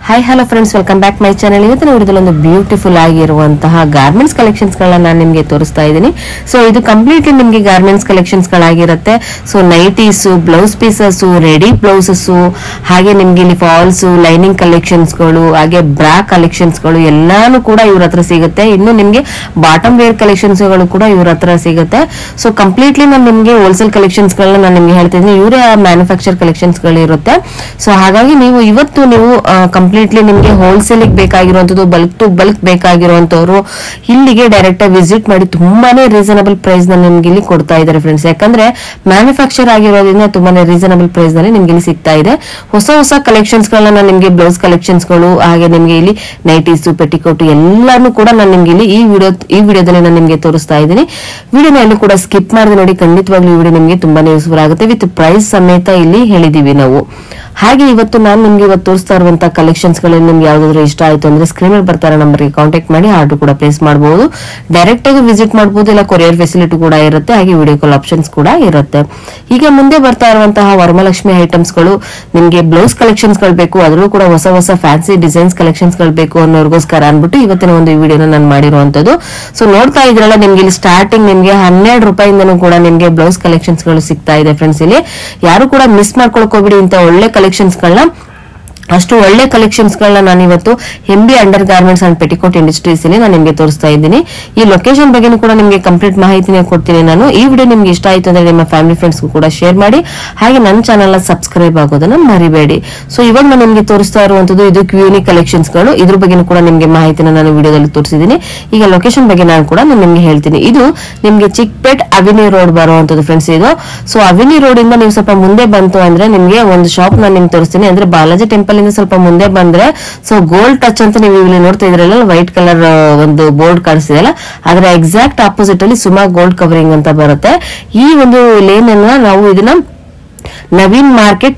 Hi hello friends, welcome back my channel. ಇವತ್ತಿನ ವಿಡಿಯೋದಲ್ಲಿ ಒಂದು ಬ್ಯೂಟಿಫುಲ್ ಆಗಿರುವಂತಹ ಗಾರ್ಮೆಂಟ್ಸ್ ಕಲೆಕ್ಷನ್ಸ್ ಗಳನ್ನ ನಾನು ನಿಮಗೆ ತೋರಿಸ್ತಾ ಇದ್ದೀನಿ. ಸೊ ಇದು ಕಂಪ್ಲೀಟ್ಲಿ ನಿಮಗೆ ಗಾರ್ಮೆಂಟ್ಸ್ ಕಲೆಕ್ಷನ್ಸ್ ಗಳಾಗಿರುತ್ತೆ. So nighties, blouse pieces, ready blouses, ಹಾಗೆ ನಿಮ್ಗೆ ಇಲ್ಲಿ ಫಾಲ್ಸ್, ಲೈನಿಂಗ್ ಕಲೆಕ್ಷನ್ಸ್ ಗಳು, ಹಾಗೆ ಬ್ರಾ ಕಲೆಕ್ಷನ್ಸ್ ಗಳು ಎಲ್ಲಾನು ಕೂಡ ಇವ್ರ ಹತ್ರ ಸಿಗುತ್ತೆ. ಇನ್ನು ನಿಮ್ಗೆ ಬಾಟಮ್ ವೇರ್ ಕಲೆಕ್ಷನ್ಸ್ ಗಳು ಕೂಡ ಇವ್ರ ಹತ್ರ ಸಿಗುತ್ತೆ. ಸೊ ಕಂಪ್ಲೀಟ್ಲಿ ನಾನು ನಿಮ್ಗೆ ಹೋಲ್ಸೇಲ್ ಕಲೆಕ್ಷನ್ಸ್ ಗಳನ್ನ ನಾನು ನಿಮ್ಗೆ ಹೇಳ್ತಾ ಇದ್ದೀನಿ. ಇವರೇ ಮ್ಯಾನುಫ್ಯಾಕ್ಚರ್ ಕಲೆಕ್ಷನ್ಸ್ ಗಳು ಇರುತ್ತೆ. ಸೊ ಹಾಗಾಗಿ ನೀವು ಕಂಪ್ಲೀಟ್ಲಿ ನಿಮ್ಗೆ ಹೋಲ್ಸೇಲ್ ಬೇಕಾಗಿರುವಂತದ್ದು, ಬಲ್ಕ್ ಟು ಬಲ್ಕ್ ಬೇಕಾಗಿರುವಂತವ್ರು ಇಲ್ಲಿಗೆ ಡೈರೆಕ್ಟ್ ಆಗಿ ವಿಸಿಟ್ ಮಾಡಿ ತುಂಬಾನೇ ರೀಸನಬಲ್ ಪ್ರೈಸ್ ನಲ್ಲಿ ನಿಮ್ಗೆ ಇಲ್ಲಿ ಕೊಡ್ತಾ ಇದ್ದಾರೆ ಫ್ರೆಂಡ್ಸ್. ಯಾಕಂದ್ರೆ ಮ್ಯಾನುಫ್ಯಾಕ್ಚರ್ ಆಗಿರೋದ್ರಿಂದ ತುಂಬಾನೇ ರೀಸನಬಲ್ ಪ್ರೈಸ್ ನಲ್ಲಿ ನಿಮ್ಗೆ ಇಲ್ಲಿ ಸಿಗ್ತಾ ಇದೆ. ಹೊಸ ಹೊಸ ಕಲೆಕ್ಷನ್ಸ್ ಗಳನ್ನ ನಿಮ್ಗೆ ಬ್ಲೌಸ್ ಕಲೆಕ್ಷನ್ಸ್ ಗಳು, ಹಾಗೆ ನಿಮ್ಗೆ ಇಲ್ಲಿ ನೈಟೀಸ್, ಪೆಟಿಕೋಟ್ ಎಲ್ಲಾನು ಕೂಡ ನಾನು ನಿಮ್ಗೆ ಇಲ್ಲಿ ಈ ವಿಡಿಯೋದಲ್ಲಿ ನಾನು ನಿಮ್ಗೆ ತೋರಿಸ್ತಾ ಇದ್ದೀನಿ. ವಿಡಿಯೋನ ಎಲ್ಲೂ ಕೂಡ ಸ್ಕಿಪ್ ಮಾಡಿದ್ರೆ ನೋಡಿ, ಖಂಡಿತವಾಗ್ಲೂ ಈ ವಿಡಿಯೋ ನಿಮ್ಗೆ ತುಂಬಾನೇ ಯೂಸ್ಫುಲ್ ಆಗುತ್ತೆ. ವಿತ್ ಪ್ರೈಸ್ ಸಮೇತ ಇಲ್ಲಿ ಹೇಳಿದೀವಿ ನಾವು. ಹಾಗೆ ಇವತ್ತು ನಾನು ನಿಮ್ಗೆ ತೋರಿಸ್ತಾ ಇರುವಂತಹ ಕಲೆಕ್ಷನ್ಸ್ ಗಳಲ್ಲಿ ನಿಮ್ಗೆ ಯಾವ್ದಾದ್ರು ಇಷ್ಟ ಆಯ್ತು ಅಂದ್ರೆ ಸ್ಕ್ರೀನ್ ಮೇಲೆ ಬರ್ತಾರ ನಂಬರ್ಗೆ ಕಾಂಟ್ಯಾಕ್ಟ್ ಮಾಡಿ ಆರ್ಡರ್ ಕೂಡ ಪ್ಲೇಸ್ ಮಾಡಬಹುದು. ಡೈರೆಕ್ಟ್ ಆಗಿ ವಿಸಿಟ್ ಮಾಡಬಹುದು, ಇಲ್ಲ ಕೊರಿಯರ್ ಫೆಸಿಲಿಟಿ ಕೂಡ ಇರುತ್ತೆ, ಹಾಗೆ ವಿಡಿಯೋ ಕಾಲ್ ಆಪ್ಷನ್ಸ್ ಕೂಡ ಇರುತ್ತೆ. ಈಗ ಮುಂದೆ ಬರ್ತಾ ಇರುವಂತಹ ವರಮಲಕ್ಷ್ಮಿ ಐಟಮ್ಸ್ ಗಳು, ನಿಮ್ಗೆ ಬ್ಲೌಸ್ ಕಲೆಕ್ಷನ್ಸ್ ಗಳು ಬೇಕು, ಅದರಲ್ಲೂ ಕೂಡ ಹೊಸ ಹೊಸ ಫ್ಯಾನ್ಸಿ ಡಿಸೈನ್ಸ್ ಕಲೆಕ್ಷನ್ಸ್ ಗಳು ಬೇಕು ಅನ್ನೋರ್ಗೋಸ್ಕರ ಅನ್ಬಿಟ್ಟು ಇವತ್ತಿನ ಒಂದು ವಿಡಿಯೋನ ನಾನು ಮಾಡಿರುವಂತದ್ದು. ಸೊ ನೋಡ್ತಾ ಇದ್ರಲ್ಲ, ನಿಮ್ಗೆ ಇಲ್ಲಿ ಸ್ಟಾರ್ಟಿಂಗ್ ನಿಮ್ಗೆ 12 ರೂಪಾಯಿಂದನೂ ಕೂಡ ನಿಮ್ಗೆ ಬ್ಲೌಸ್ ಕಲೆಕ್ಷನ್ಸ್ ಗಳು ಸಿಗ್ತಾ ಇದೆ ಫ್ರೆಂಡ್ಸ್. ಇಲ್ಲಿ ಯಾರು ಕೂಡ ಮಿಸ್ ಮಾಡ್ಕೊಳಕ್ ಹೋಗ್ಬಿಡಿ. ಇಂತ ಒಳ್ಳೆ ಕಲೆಕ್ಷನ್ಸ್ ಗಳನ್ನ, ಅಷ್ಟು ಒಳ್ಳೆ ಕಲೆಕ್ಷನ್ಸ್ ಗಳನ್ನ ನಾನು ಇವತ್ತು MB under garments and petticoat industries ಅಲ್ಲಿ ನಾನು ನಿಮ್ಗೆ ತೋರಿಸ್ತಾ ಇದ್ದೀನಿ. ಈ ಲೊಕೇಶನ್ ಬಗ್ಗೆ ಕೂಡ ನಿಮ್ಗೆ ಕಂಪ್ಲೀಟ್ ಮಾಹಿತಿನ ಕೊಡ್ತೀನಿ ನಾನು. ಈ ವಿಡಿಯೋ ನಿಮ್ಗೆ ಇಷ್ಟ ಆಯ್ತು ಅಂದ್ರೆ ನಿಮ್ಮ ಫ್ಯಾಮಿಲಿ ಫ್ರೆಂಡ್ಸ್ ಕೂಡ ಶೇರ್ ಮಾಡಿ, ಹಾಗೆ ನನ್ನ ಚಾನಲ್ ಸಬ್ಸ್ಕ್ರೈಬ್ ಆಗೋದನ್ನ ಮರಿಬೇಡಿ. ಸೊ ಇವಾಗ ನಾನು ನಿಮ್ಗೆ ತೋರಿಸ್ತಾ ಇರುವಂತದ್ದು ಇದು ಕ್ಯೂನಿ ಕಲೆಕ್ಷನ್ಸ್ ಗಳು. ಇದ್ರ ಬಗ್ಗೆ ಕೂಡ ನಿಮ್ಗೆ ಮಾಹಿತಿನ ನಾನು ವಿಡಿಯೋದಲ್ಲಿ ತೋರಿಸಿದ್ದೀನಿ. ಈಗ ಲೊಕೇಶನ್ ಬಗ್ಗೆ ನಾನು ಕೂಡ ನಿಮ್ಗೆ ಹೇಳ್ತೀನಿ. ಇದು ನಿಮ್ಗೆ ಚಿಕ್ಪೇಟ್ ಅವಿನಿ ರೋಡ್ ಬರುವಂತದ್ದು ಫ್ರೆಂಡ್ಸ್ ಇದು. ಸೊ ಅವಿನಿ ರೋಡ್ ಇಂದ ನೀವು ಸ್ವಲ್ಪ ಮುಂದೆ ಬಂತು ಅಂದ್ರೆ ನಿಮ್ಗೆ ಒಂದು ಶಾಪ್ ನಾನು ನಿಮ್ಗೆ ತೋರಿಸ್ತೀನಿ. ಅಂದ್ರೆ ಬಾಲಾಜಿ ಟೆಂಪಲ್ ಇಂದ ಸ್ವಲ್ಪ ಮುಂದೆ ಬಂದ್ರೆ, ಸೊ ಗೋಲ್ಡ್ ಟಚ್ ಅಂತ ನೀವು ಇಲ್ಲಿ ನೋಡ್ತಾ ಇದ್ರಲ್ಲ, ವೈಟ್ ಕಲರ್ ಒಂದು ಬೋರ್ಡ್ ಕಾಣಿಸ್ತಿದೆಯಲ್ಲ, ಅದರ ಎಕ್ಸಾಕ್ಟ್ ಆಪೋಸಿಟ್ ಅಲ್ಲಿ ಸುಮಾ ಗೋಲ್ಡ್ ಕವರಿಂಗ್ ಅಂತ ಬರುತ್ತೆ. ಈ ಒಂದು ಲೇನ್ ಅನ್ನ ನಾವು ಇದನ್ನ Naveen market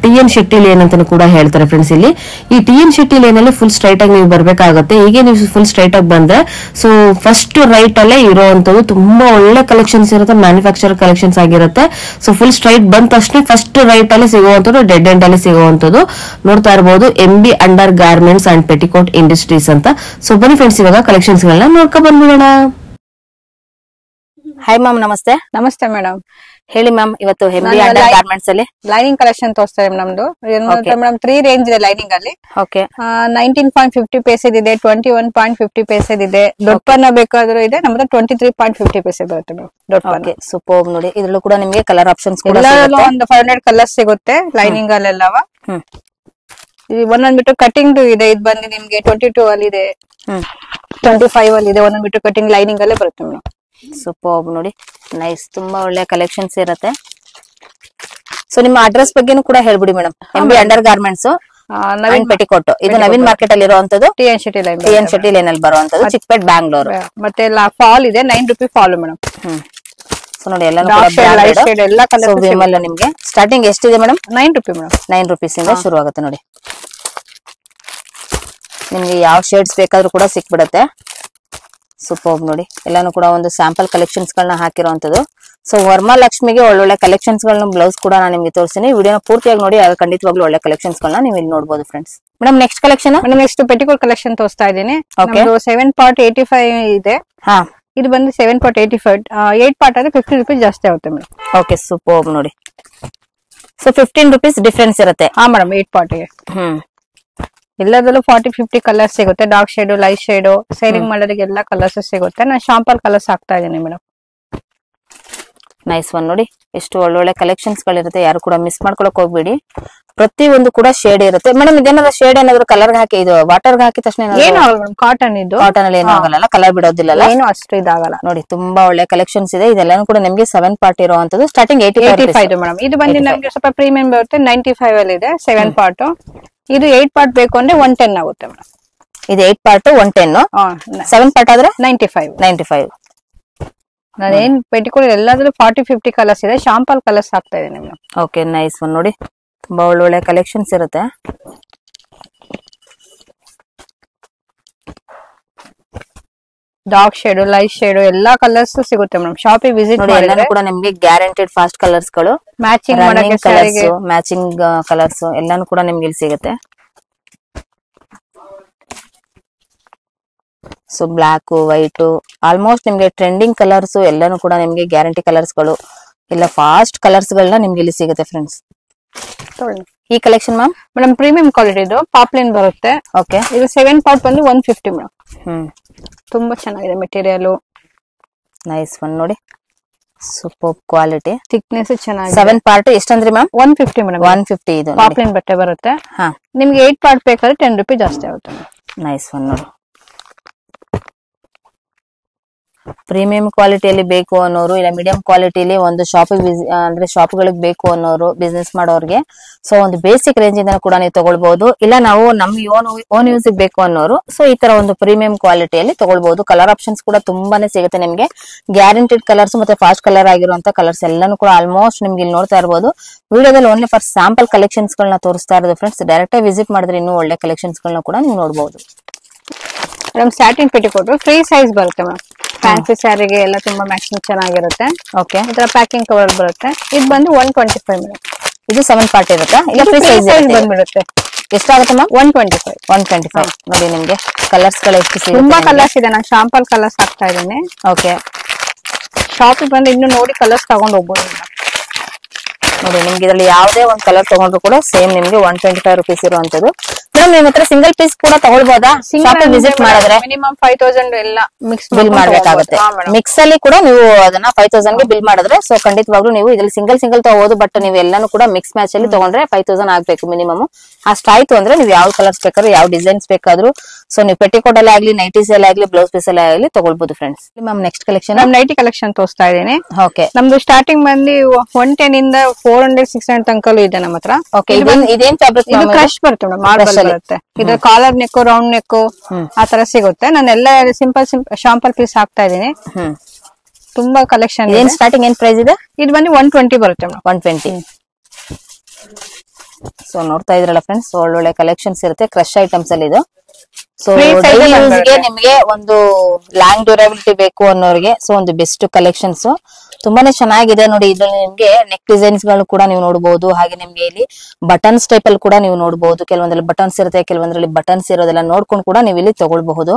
TN Shetty lane ಅಂತ ಕೂಡ ಹೇಳ್ತಾರೆ ಫ್ರೆಂಡ್ಸ್. ಇಲ್ಲಿ ಈ TN ಶೆಟ್ಟಿ ಲೇನ್ ಅಲ್ಲಿ ಫುಲ್ ಸ್ಟ್ರೈಟ್ ಆಗಿ ನೀವು ಬರ್ಬೇಕಾಗುತ್ತೆ. ಹೀಗೆ ನೀವು ಫುಲ್ ಸ್ಟ್ರೈಟ್ ಆಗಿ ಬಂದ್ರೆ, ಸೊ ಫಸ್ಟ್ ರೈಟ್ ಅಲ್ಲೇ ಇರುವಂತದ್ದು ತುಂಬಾ ಒಳ್ಳೆ ಕಲೆಕ್ಷನ್ಸ್ ಇರುತ್ತೆ, ಮ್ಯಾನುಫ್ಯಾಕ್ಚರ್ ಕಲೆಕ್ಷನ್ಸ್ ಆಗಿರುತ್ತೆ. ಸೊ ಫುಲ್ ಸ್ಟ್ರೈಟ್ ಬಂದ ತಕ್ಷಣ ಫಸ್ಟ್ ರೈಟ್ ಅಲ್ಲಿ ಸಿಗುವಂತದ್ದು, ಡೆಡ್ ಎಂಡ್ ಅಲ್ಲಿ ಸಿಗುವಂತದ್ದು ನೋಡ್ತಾ ಇರಬಹುದು, MB under garments and petticoat industries ಅಂತ. ಸೊ ಬನ್ನಿ ಫ್ರೆಂಡ್ಸ್, ಇವಾಗ ಕಲೆಕ್ಷನ್ಸ್ ಗಳನ್ನ ನೋಡ್ಕೊ ಬಂದ್ಬಿಡೋಣ. ಹಾಯ್ ಮ್ಯಾಮ್, ನಮಸ್ತೆ. ನಮಸ್ತೆ ಮೇಡಮ್, ಹೇಳಿ ಮ್ಯಾಮ್. ಇವತ್ತು MB ಅಂಡರ್ ಗಾರ್ಮೆಂಟ್ಸ್ ಅಲ್ಲಿ ಲೈನಿಂಗ್ ಕಲೆಕ್ಷನ್ ತೋರಿಸ್ತಾ ಇದೆ ನಮ್ದು. ಮೇಡಮ್ 3 ರೇಂಜ್ ಇದೆ ಲೈನಿಂಗ್ ಅಲ್ಲಿ. ಓಕೆ, 19.50 ಪೈಸೆ ಇದೆ, 21.50 ಪೈಸೆ ಇದೆ, ದೊಡ್ಡ ಪನ್ನ ಬೇಕಾದ್ರೂ ಇದೆ. ನಮ್ದು 23.50 ಪೈಸೆ ಬರುತ್ತೆ ಮೇಡಮ್ ದೊಡ್ಡ ಪನ್ನ. ಸೂಪರ್ ನೋಡಿ, ಇದ್ರಲ್ಲೂ ಕೂಡ ನಿಮಗೆ ಕಲರ್ ಆಪ್ಷನ್ಸ್ ಕೂಡ ಎಲ್ಲದರಲ್ಲೂ ಒಂದು 500 ಕಲರ್ಸ್ ಸಿಗುತ್ತೆ ಲೈನಿಂಗ್ ಅಲ್ಲೆಲ್ಲವ. ಒಂದೊಂದ್ ಬಿಟ್ಟು ಕಟಿಂಗ್ ಇದೆ. ಇದು ಬಂದು ನಿಮ್ಗೆ 22 ಅಲ್ಲಿ ಇದೆ, 25 ಅಲ್ಲಿ ಇದೆ. ಒಂದೊಂದ್ ಬಿಟ್ಟು ಕಟಿಂಗ್ ಲೈನಿಂಗ್ ಅಲ್ಲೇ ಬರುತ್ತೆ ಮೇಡಮ್. ಸೂಪರ್ ನೋಡಿ, ನೈಸ್, ತುಂಬಾ ಒಳ್ಳೆ ಕಲೆಕ್ಷನ್ಸ್ ಇರುತ್ತೆ. ಸೊ ನಿಮ್ಮ ಅಡ್ರೆಸ್ ಬಗ್ಗೆನೂ ಕೂಡ ಹೇಳ್ಬಿಡಿ madam. MB under garments Naveen petticoat, ಇದು ನವೀನ್ ಮಾರ್ಕೆಟ್ ಅಲ್ಲಿ ಇರುವಂತದ್ದು, TN ಶೆಟ್ಟಿ ಲೈನ್ ಅಲ್ಲಿ ಬರುವಂತದ್ದು, ಚಿಕ್ಪೇಟ್ ಬ್ಯಾಂಗ್ಳೂರ್. ಮತ್ತೆ ಫಾಲ್ ಇದೆ, 9 ರೂಪಾಯಿ ಫಾಲ್ ಮೇಡಮ್. ಸೊ ನೋಡಿ, ಎಲ್ಲ ನಿಮ್ಗೆ ಸ್ಟಾರ್ಟಿಂಗ್ ಎಷ್ಟಿದೆ ಮೇಡಮ್? 9 ರೂಪಾಯಿ ಮೇಡಮ್. 9 ರೂಪೀಸ್ ಇಂದ ಶುರು ಆಗುತ್ತೆ ನೋಡಿ. ನಿಮ್ಗೆ ಯಾವ ಶೇಡ್ಸ್ ಬೇಕಾದ್ರೂ ಕೂಡ ಸಿಕ್ಬಿಡತ್ತೆ. ಸೂಪರ್ ನೋಡಿ, ಎಲ್ಲಾನು ಕೂಡ ಒಂದು ಸ್ಯಾಂಪಲ್ ಕಲೆಕ್ಷನ್ಸ್ ಗಳನ್ನ ಹಾಕಿರುವಂತದ್ದು. ಸೊ ವರಮಲಕ್ಷ್ಮಿಗೆ ಒಳ್ಳೊಳ್ಳೆ ಕಲೆಕ್ಷನ್ಸ್ ಗಳನ್ನ, ಬ್ಲೌಸ್ ಕೂಡ ನಾನು ನಿಮ್ಗೆ ತೋರಿಸ್ತೀನಿ. ವಿಡಿಯೋನ ಪೂರ್ತಿಯಾಗಿ ನೋಡಿ, ಖಂಡಿತವಾಗ್ಲೂ ಒಳ್ಳೆ ಕಲೆಕ್ಷನ್ಸ್ ಗಳನ್ನ ನೀವು ಇಲ್ಲಿ ನೋಡಬಹುದು friends. Madam next collection? Next petticoat collection ತೋರಿಸ್ತಾ ಇದ್ದೀನಿ. 7 ಪಾರ್ಟ್ 85 ಇದೆ. ಇದು ಬಂದು 7 ಪಾರ್ಟ್ 85. 8 ಪಾರ್ಟ್ ಆದ್ರೆ 50 ರೂಪೀಸ್ ಜಾಸ್ತಿ ಆಗುತ್ತೆ ಮೇಡಮ್. ಓಕೆ, ಸೂಪರ್ ನೋಡಿ. ಸೊ 15 ರೂಪೀಸ್ ಡಿಫ್ರೆನ್ಸ್ ಇರುತ್ತೆ. ಹಾ ಮೇಡಮ್, 8 ಪಾರ್ಟ್ಗೆ ಎಲ್ಲದಲ್ಲೂ 40-50 ಕಲರ್ಸ್ ಸಿಗುತ್ತೆ. Dark shade, light shade, selling ಮಾಡೋರಿಗೆ ಎಲ್ಲಾ ಕಲರ್ಸ್ ಸಿಗುತ್ತೆ. ನಾನು ಶಾಂಪಲ್ ಕಲರ್ಸ್ ಹಾಕ್ತಾ ಇದ್ದೀನಿ ಮೇಡಮ್. ನೈಸ್ ಒನ್ ನೋಡಿ, ಎಷ್ಟು ಒಳ್ಳೊಳ್ಳೆ ಕಲೆಕ್ಷನ್ಸ್ ಗಳಿರುತ್ತೆ. ಯಾರು ಕೂಡ ಮಿಸ್ ಮಾಡ್ಕೊಳಕ್ ಹೋಗ್ಬೇಡಿ. ಪ್ರತಿ ಒಂದು ಕೂಡ ಶೇಡ್ ಇರುತ್ತೆ ಮೇಡಮ್. ಇದೇನಾದ್ರು ಶೇಡ್ ಏನಾದ್ರು ಕಲರ್ ಹಾಕಿ, ಇದು ವಾಟರ್ ಹಾಕಿ ತಕ್ಷಣ ಏನು ಆಗಲ್ಲ ಮೇಡಮ್. ಕಾಟನ್ ಇದು, ಕಾಟನ್ ಅಲ್ಲಿ ಏನೂ ಆಗಲ್ಲ, ಕಲರ್ ಬಿಡೋದಿಲ್ಲ, ಏನು ಅಷ್ಟು ಇದಾಗಲ್ಲ ನೋಡಿ. ತುಂಬಾ ಒಳ್ಳೆ ಕಲೆಕ್ಷನ್ಸ್ ಇದೆ. ಇದೆಲ್ಲಾನು ಕೂಡ ನಿಮ್ಗೆ 7 ಪಾರ್ಟ್ ಇರುವಂತದ್ದು. Starting 85 madam. ಇದು ಬಂದು ನಮ್ಗೆ ಸ್ವಲ್ಪ ಪ್ರೀಮಿಯಂ ಬರುತ್ತೆ. 95 ಅಲ್ಲಿ ಇದೆ 7 ಪಾರ್ಟ್. ಇದು 8 ಪಾರ್ಟ್ ಬೇಕು ಅಂದ್ರೆ 110 ಆಗುತ್ತೆ ಮೇಡಮ್. ಇದು 8 ಪಾರ್ಟ್ 110, 7 ಪಾರ್ಟ್ ಆದ್ರೆ 95. ನಾನೇನ್ ಪೆಟಿಕೋಟ್ ಎಲ್ಲಾದ್ರೂ 40-50 ಕಲರ್ಸ್ ಇದೆ. ಶಾಂಪಲ್ ಕಲರ್ಸ್ ಹಾಕ್ತಾ ಇದೀನಿ ಮೇಡಮ್. ಓಕೆ, ನೈಸ್ ಒನ್ ನೋಡಿ, ತುಂಬಾ ಒಳ್ಳೊಳ್ಳೆ ಕಲೆಕ್ಷನ್ಸ್ ಇರುತ್ತೆ. ಡಾರ್ಕ್ ಶೇಡ್, ಲೈಟ್ ಶೇಡ್ ಎಲ್ಲಾ ಕಲರ್ಸ್ ಸಿಗುತ್ತೆ ಮೇಡಮ್. ಶಾಪಿಗೆ ವಿಸಿಟ್ ಮಾಡಿದ್ರೆ ಕೂಡ ನಿಮ್ಗೆ ಗ್ಯಾರಂಟೆಡ್ ಫಾಸ್ಟ್ ಕಲರ್ಸ್ ಗಳು, ಮ್ಯಾಚಿಂಗ್ ಮ್ಯಾಚಿಂಗ್ ಕಲರ್ಸ್ ಎಲ್ಲಾನು ಕೂಡ ನಿಮ್ಗೆ ಇಲ್ಲಿ ಸಿಗುತ್ತೆ. ಸೊ ಬ್ಲಾಕ್ ವೈಟ್ ಆಲ್ಮೋಸ್ಟ್ ನಿಮ್ಗೆ ಟ್ರೆಂಡಿಂಗ್ ಕಲರ್ಸ್ ಎಲ್ಲಾನು ಕೂಡ ನಿಮ್ಗೆ ಗ್ಯಾರಂಟಿ ಕಲರ್ಸ್ ಗಳು ಇಲ್ಲ ಫಾಸ್ಟ್ ಕಲರ್ಸ್ ಗಳನ್ನ ನಿಮ್ಗೆ ಇಲ್ಲಿ ಸಿಗುತ್ತೆ ಫ್ರೆಂಡ್ಸ್. ಈ collection ma'am madam premium quality ಇದು ಪಾಪ್ಲಿನ್ ಬರುತ್ತೆ. ಓಕೆ, ಇದು 7 ಪಾರ್ಟ್ ಬಂದು 150 ಮೇಡಮ್. ಹ್ಮ್, ತುಂಬಾ ಚೆನ್ನಾಗಿದೆ ಮೆಟೀರಿಯಲ್. ನೈಸ್ ಒನ್ ನೋಡಿ, ಸೂಪರ್ ಕ್ವಾಲಿಟಿ, ಥಿಕ್ನೆಸ್ ಚೆನ್ನಾಗಿದೆ. 7 ಪಾರ್ಟ್ ಎಷ್ಟಂದ್ರಿ ಮ್ಯಾಮ್? 150 ಮೇಡಮ್. 150 ಇದು ಪಾಪ್ಲಿನ್ ಬಟ್ಟೆ ಬರುತ್ತೆ. ಹಾ, ನಿಮ್ಗೆ 8 ಪಾರ್ಟ್ ಬೇಕಾದ್ರೆ 10 ರೂಪಾಯಿ ಜಾಸ್ತಿ ಆಗುತ್ತೆ. ನೈಸ್ ಒನ್ ನೋಡಿ. ಪ್ರೀಮಿಯಂ ಕ್ವಾಲಿಟಿಯಲ್ಲಿ ಬೇಕು ಅನ್ನೋರು ಇಲ್ಲ ಮೀಡಿಯಂ ಕ್ವಾಲಿಟಿಲಿ ಒಂದು ಅಂದ್ರೆ ಶಾಪ್ ಗಳಿಗೆ ಬೇಕು ಅನ್ನೋರು ಬಿಸ್ನೆಸ್ ಮಾಡೋರ್ಗೆ ಸೊ ಒಂದು ಬೇಸಿಕ್ ರೇಂಜ್ ಇಂದ ಕೂಡ ನೀವು ತಗೊಳ್ಬಹುದು. ಇಲ್ಲ ನಾವು ನಮ್ಗೆ ಓನ್ ಯೂಸ್ ಬೇಕು ಅನ್ನೋರು ಸೊ ಈ ತರ ಒಂದು ಪ್ರೀಮಿಯಂ ಕ್ವಾಲಿಟಿಯಲ್ಲಿ ತಗೊಳ್ಬಹುದು. ಕಲರ್ ಆಪ್ಷನ್ಸ್ ಕೂಡ ತುಂಬಾನೇ ಸಿಗುತ್ತೆ ನಿಮ್ಗೆ. ಗ್ಯಾರಂಟಿಡ್ ಕಲರ್ಸ್ ಮತ್ತೆ ಫಾಸ್ಟ್ ಕಲರ್ ಆಗಿರುವಂತ ಕಲರ್ಸ್ ಎಲ್ಲಾನು ಕೂಡ ಆಲ್ಮೋಸ್ಟ್ ನಿಮ್ಗೆ ಇಲ್ಲಿ ನೋಡ್ತಾ ಇರಬಹುದು. ವಿಡಿಯೋದಲ್ಲಿ ಓನ್ಲಿ ಫಾರ್ ಸ್ಯಾಂಪಲ್ ಕಲೆಕ್ಷನ್ಸ್ ಗಳನ್ನ ತೋರಿಸ್ತಾ ಇರೋದು ಫ್ರೆಂಡ್ಸ್. ಡೈರೆಕ್ಟ್ ಆಗಿ ವಿಸಿಟ್ ಮಾಡಿದ್ರೆ ಇನ್ನೂ ಒಳ್ಳೆ ಕಲೆಕ್ಷನ್ಸ್ ಗಳನ್ನ ಕೂಡ ನೀವು ನೋಡಬಹುದು. Madam satin petticoat free size ಬರುತ್ತೆ ಮೇಡಮ್. ಫ್ಯಾನ್ಸಿ ಸ್ಯಾರಿಗೆ ಎಲ್ಲ ತುಂಬಾ ಮ್ಯಾಚಿಂಗ್ ಚೆನ್ನಾಗಿರುತ್ತೆ. ಓಕೆ, ಈ ತರ ಪ್ಯಾಕಿಂಗ್ ಕವರ್ ಬರುತ್ತೆ. ಇದು ಬಂದು 125 ಮೇಡಮ್. ಇದು 7 ಪಾರ್ಟ್ ಇರುತ್ತಾ ಇಲ್ಲ ಫ್ರೀ ಸೈಜ್ ಬಂದ್ಬಿಡುತ್ತೆ. ಎಷ್ಟಾಗುತ್ತೆ ಮ್ಯಾಮ್? 125. 125 ನೋಡಿ. ನಿಮ್ಗೆ ಕಲರ್ಸ್ ಗಳು ಎಷ್ಟು ಸಿಗುತ್ತೆ? ತುಂಬಾ ಕಲರ್ಸ್ ಇದೆ. ನಾನು ಶಾಂಪಲ್ ಕಲರ್ಸ್ ಹಾಕ್ತಾ ಇದ್ದೀನಿ. ಓಕೆ, ಶಾಪಿಗೆ ಬಂದು ಇನ್ನು ನೋಡಿ ಕಲರ್ಸ್ ತಗೊಂಡ್ ಹೋಗ್ಬೋದು ನೋಡಿ. ನಿಮ್ಗೆ ಇದರಲ್ಲಿ ಯಾವುದೇ ಒಂದು ಕಲರ್ ತಗೊಂಡ್ರು ಕೂಡ ಸೇಮ್ ನಿಮ್ಗೆ 125 ರುಪೀಸ್ ಇರುವಂತದ್ದು. ಮೇಡಮ್ ನಿಮ್ ಹತ್ರ ಸಿಂಗಲ್ ಪೀಸ್ ಕೂಡ ತಗೊಳ್ಬೋದಾ? ಶಾಪ್ ವಿಸಿಟ್ ಮಾಡಿದ್ರೆ ಮಿನಿಮಮ್ 5000 ಎಲ್ಲ ಮಿಕ್ಸ್ ಬಿಲ್ ಮಾಡ್ಬೇಕಾಗುತ್ತೆ. ಮಿಕ್ಸ್ ಅಲ್ಲಿ ಕೂಡ ನೀವು ಅದನ್ನ 5000 ಗೆ ಬಿಲ್ ಮಾಡಿದ್ರೆ ಸೊ ಖಂಡಿತವಾಗ್ಲೂ ನೀವು ಇದ್ರಲ್ಲಿ ಸಿಂಗಲ್ ತಗೋಬಹುದು. ಬಟ್ ನೀವು ಎಲ್ಲಾನು ಕೂಡ ಮಿಕ್ಸ್ ಮ್ಯಾಚ್ ಅಲ್ಲಿ ತಗೊಂಡ್ರೆ 5000 ಆಗ್ಬೇಕು ಮಿನಿಮಮ್. ಅಷ್ಟಾಯ್ತು ಅಂದ್ರೆ ನೀವು ಯಾವ ಕಲರ್ಸ್ ಬೇಕಾದ್ರೂ ಯಾವ ಡಿಸೈನ್ಸ್ ಬೇಕಾದ್ರೂ ಸೊ ನೀವು ಪೆಟಿಕೋಟ್ ಅಲ್ಲಿ ಆಗ್ಲಿ ನೈಟೀಸ್ ಅಲ್ಲಿ ಆಗ್ಲಿ ಬ್ಲೌಸ್ ಪೀಸ್ ಅಲ್ಲಿ ಆಗ್ಲಿ ತಗೊಳ್ಬಹುದು friends. Ma'am next collection nighty collection ತೋರಿಸ್ತಾ ಇದ್ದೀನಿ. ಓಕೆ, ನಮ್ದು ಸ್ಟಾರ್ಟಿಂಗ್ ಬಂದು 110 ಇಂದ 400 600 ತನಕಲ್ಲೂ ಇದೆ ನಮ್ಮ ಹತ್ರ. ಓಕೆ, ಇದೇನ್ ಫ್ಯಾಬ್ರಿಕ್? ಇದು ಕ್ರಶ್ ಬರುತ್ತೆ ಮೇಡಮ್, ಮಾರ್ಬಲ್ ಬರುತ್ತೆ. ಇದು ಕಾಲರ್ ನೆಕ್ ರೌಂಡ್ ನೆಕ್ ಆ ತರ ಸಿಗುತ್ತೆ. ನಾನು ಎಲ್ಲ ಸಿಂಪಲ್ ಶಾಂಪಲ್ ಪೀಸ್ ಹಾಕ್ತಾ ಇದೀನಿ. ತುಂಬಾ ಕಲೆಕ್ಷನ್. ಏನ್ ಸ್ಟಾರ್ಟಿಂಗ್ ಏನ್ ಪ್ರೈಸ್ ಇದೆ? ಇದು ಬಂದು 120 ಬರುತ್ತೆ ಮೇಡಮ್. 120. ಸೊ ನೋಡ್ತಾ ಇದ್ರಲ್ಲ ಫ್ರೆಂಡ್ಸ್, ಒಳ್ಳೊಳ್ಳೆ ಕಲೆಕ್ಷನ್ಸ್ ಇರುತ್ತೆ ಕ್ರಶ್ ಐಟಮ್ಸ್ ಅಲ್ಲಿ. ಇದು ಸೊ ಗೆ ನಿಮ್ಗೆ ಒಂದು ಲಾಂಗ್ ಡ್ಯೂರಬಿಲಿಟಿ ಬೇಕು ಅನ್ನೋರಿಗೆ ಸೊ ಒಂದು ಬೆಸ್ಟ್ ಕಲೆಕ್ಷನ್ಸ್ ತುಂಬಾನೇ ಚೆನ್ನಾಗಿದೆ ನೋಡಿ. ಇದ್ರಲ್ಲಿ ನಿಮ್ಗೆ ನೆಕ್ ಡಿಸೈನ್ಸ್ ಗಳು ಕೂಡ ನೀವು ನೋಡಬಹುದು. ಹಾಗೆ ನಿಮ್ಗೆ ಇಲ್ಲಿ ಬಟನ್ಸ್ ಟೈಪ್ ಅಲ್ಲಿ ಕೂಡ ನೀವು ನೋಡಬಹುದು. ಕೆಲವೊಂದ್ರಲ್ಲಿ ಬಟನ್ಸ್ ಇರುತ್ತೆ, ಕೆಲವೊಂದ್ರಲ್ಲಿ ಬಟನ್ಸ್ ಇರೋದೆಲ್ಲ ನೋಡ್ಕೊಂಡು ಕೂಡ ನೀವು ಇಲ್ಲಿ ತಗೊಳ್ಬಹುದು.